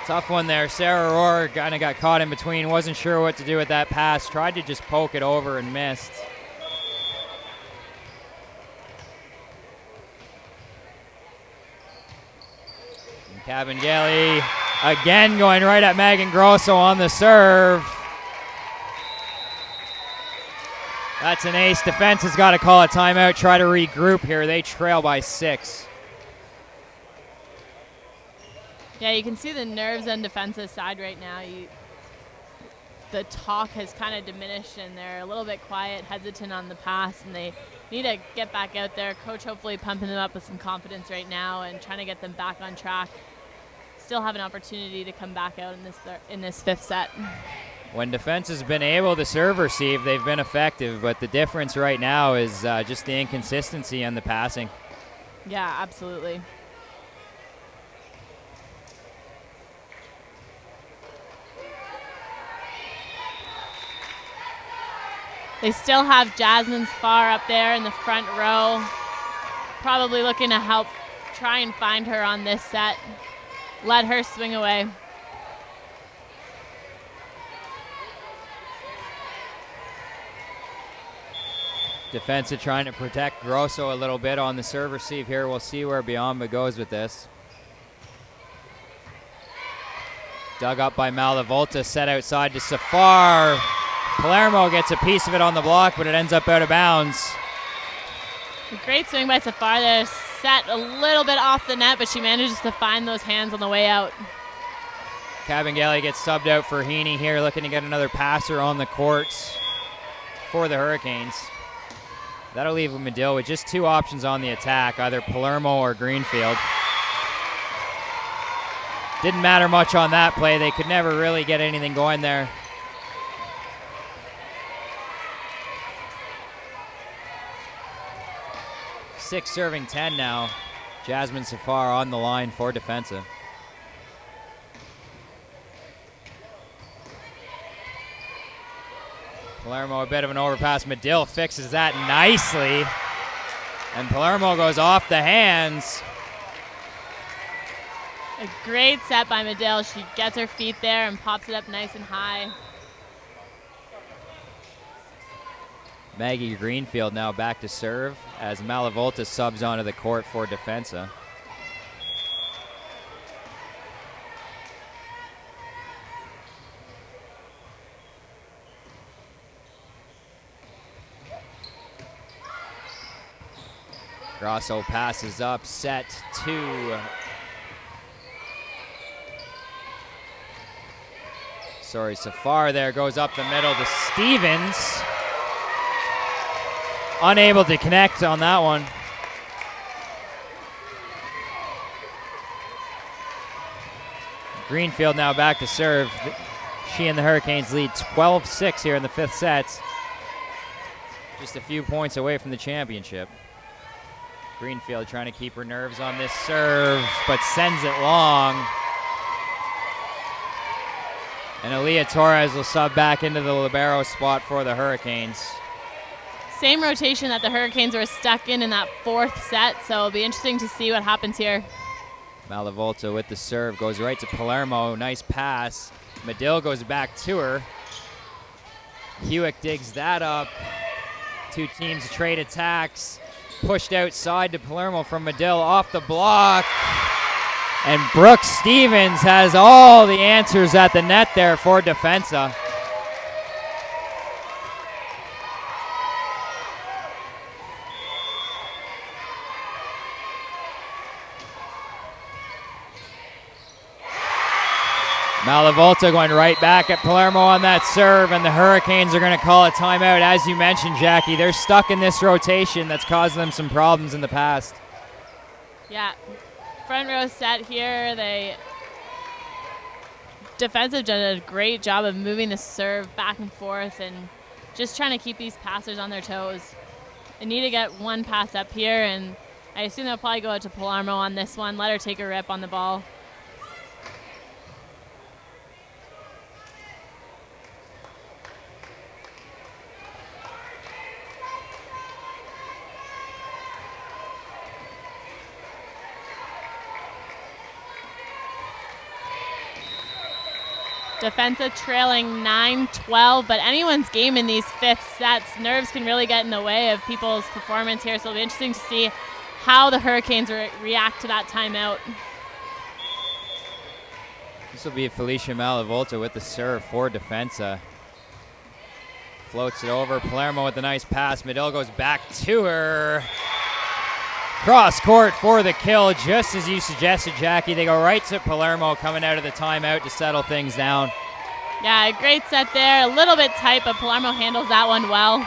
Tough one there. Sarah Rohr kind of got caught in between, wasn't sure what to do with that pass, tried to just poke it over and missed. And Cavangeli again going right at Megan Grosso on the serve. That's an ace. Defense has got to call a timeout, try to regroup here. They trail by 6. Yeah, you can see the nerves on defensive side right now. The talk has kind of diminished, and they're a little bit quiet, hesitant on the pass, and they need to get back out there. Coach hopefully pumping them up with some confidence right now and trying to get them back on track. Still have an opportunity to come back out in this fifth set. When defense has been able to serve receive, they've been effective, but the difference right now is just the inconsistency on the passing. Yeah, absolutely. They still have Jasmine Spar up there in the front row, probably looking to help try and find her on this set. Let her swing away. Defensive trying to protect Grosso a little bit on the serve receive here. We'll see where Biamba goes with this. Dug up by Malavolta, set outside to Safar. Palermo gets a piece of it on the block, but it ends up out of bounds. A great swing by Safar there. Set a little bit off the net, but she manages to find those hands on the way out. Cavangeli gets subbed out for Heaney here, looking to get another passer on the courts for the Hurricanes. That'll leave Medill with just two options on the attack, either Palermo or Greenfield. Didn't matter much on that play. They could never really get anything going there. Six serving 10 now. Jasmine Safar on the line for defensive. Palermo a bit of an overpass. Medill fixes that nicely. And Palermo goes off the hands. A great set by Medill. She gets her feet there and pops it up nice and high. Maggie Greenfield now back to serve as Malavolta subs onto the court for Defensa. Grosso passes up, set 2. Sorry, Safar there goes up the middle to Stevens. Unable to connect on that one. Greenfield now back to serve. She and the Hurricanes lead 12-6 here in the 5th set. Just a few points away from the championship. Greenfield trying to keep her nerves on this serve, but sends it long. And Aaliyah Torres will sub back into the libero spot for the Hurricanes. Same rotation that the Hurricanes were stuck in that 4th set, so it'll be interesting to see what happens here. Malavolta with the serve, goes right to Palermo, nice pass. Medill goes back to her. Hewitt digs that up. Two teams trade attacks. Pushed outside to Palermo from Medill off the block. And Brooke Stevens has all the answers at the net there for Defensa. Malavolta going right back at Palermo on that serve, and the Hurricanes are going to call a timeout. As you mentioned, Jackie, they're stuck in this rotation that's caused them some problems in the past. Yeah, front row set here. Defensive done a great job of moving the serve back and forth and just trying to keep these passers on their toes. They need to get one pass up here, and I assume they'll probably go out to Palermo on this one, let her take a rip on the ball. Defensa trailing 9-12, but anyone's game in these 5th sets. Nerves can really get in the way of people's performance here, so it'll be interesting to see how the Hurricanes react to that timeout. This will be Felicia Malavolta with the serve for Defensa. Floats it over. Palermo with a nice pass. Medill goes back to her. Cross court for the kill, just as you suggested, Jackie. They go right to Palermo coming out of the timeout to settle things down. Yeah, a great set there. A little bit tight, but Palermo handles that one well.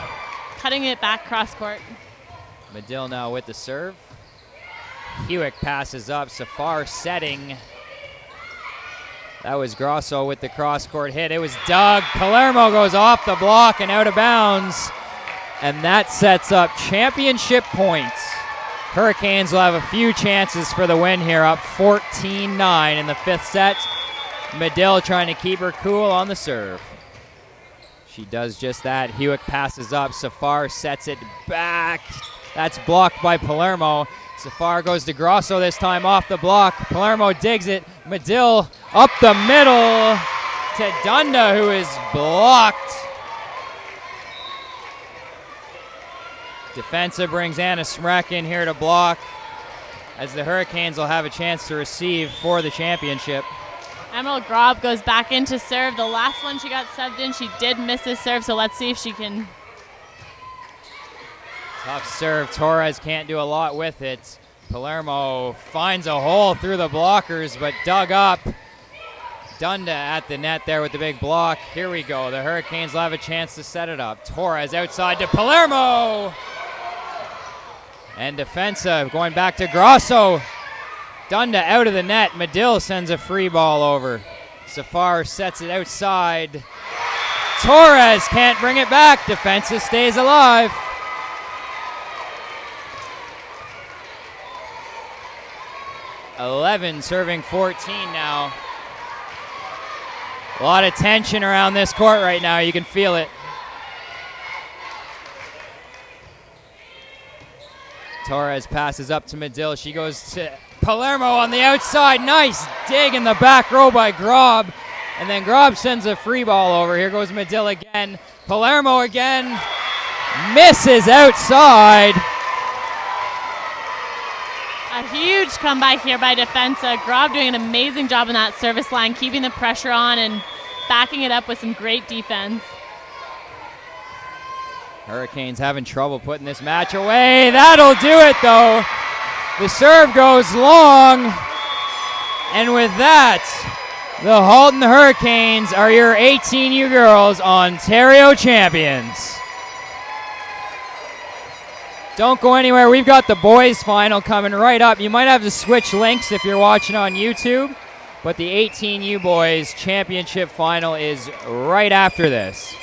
Cutting it back cross court. Medill now with the serve. Hewitt passes up. Safar setting. That was Grosso with the cross court hit. It was Doug. Palermo goes off the block and out of bounds. And that sets up championship points. Hurricanes will have a few chances for the win here, up 14-9 in the 5th set. Medill trying to keep her cool on the serve. She does just that. Hewitt passes up. Safar sets it back. That's blocked by Palermo. Safar goes to Grosso this time off the block. Palermo digs it. Medill up the middle to Dunda, who is blocked. Defensa brings Anna Smrek in here to block, as the Hurricanes will have a chance to receive for the championship. Emerald Grob goes back in to serve. The last one she got subbed in, she did miss this serve, so let's see if she can. Tough serve. Torres can't do a lot with it. Palermo finds a hole through the blockers, but dug up. Dunda at the net there with the big block. Here we go. The Hurricanes will have a chance to set it up. Torres outside to Palermo. And Defensa going back to Grosso. Dunda out of the net. Medill sends a free ball over. Safar sets it outside. Torres can't bring it back. Defensa stays alive. (11) serving 14 now. A lot of tension around this court right now. You can feel it. Torres passes up to Medill. She goes to Palermo on the outside. Nice dig in the back row by Grob. And then Grob sends a free ball over. Here goes Medill again. Palermo again. Misses outside. A huge comeback here by Defensa. Grob doing an amazing job on that service line, keeping the pressure on and backing it up with some great defense. Hurricanes having trouble putting this match away. That'll do it, though. The serve goes long. And with that, the Halton Hurricanes are your 18U girls Ontario champions. Don't go anywhere. We've got the boys final coming right up. You might have to switch links if you're watching on YouTube, but the 18U boys championship final is right after this.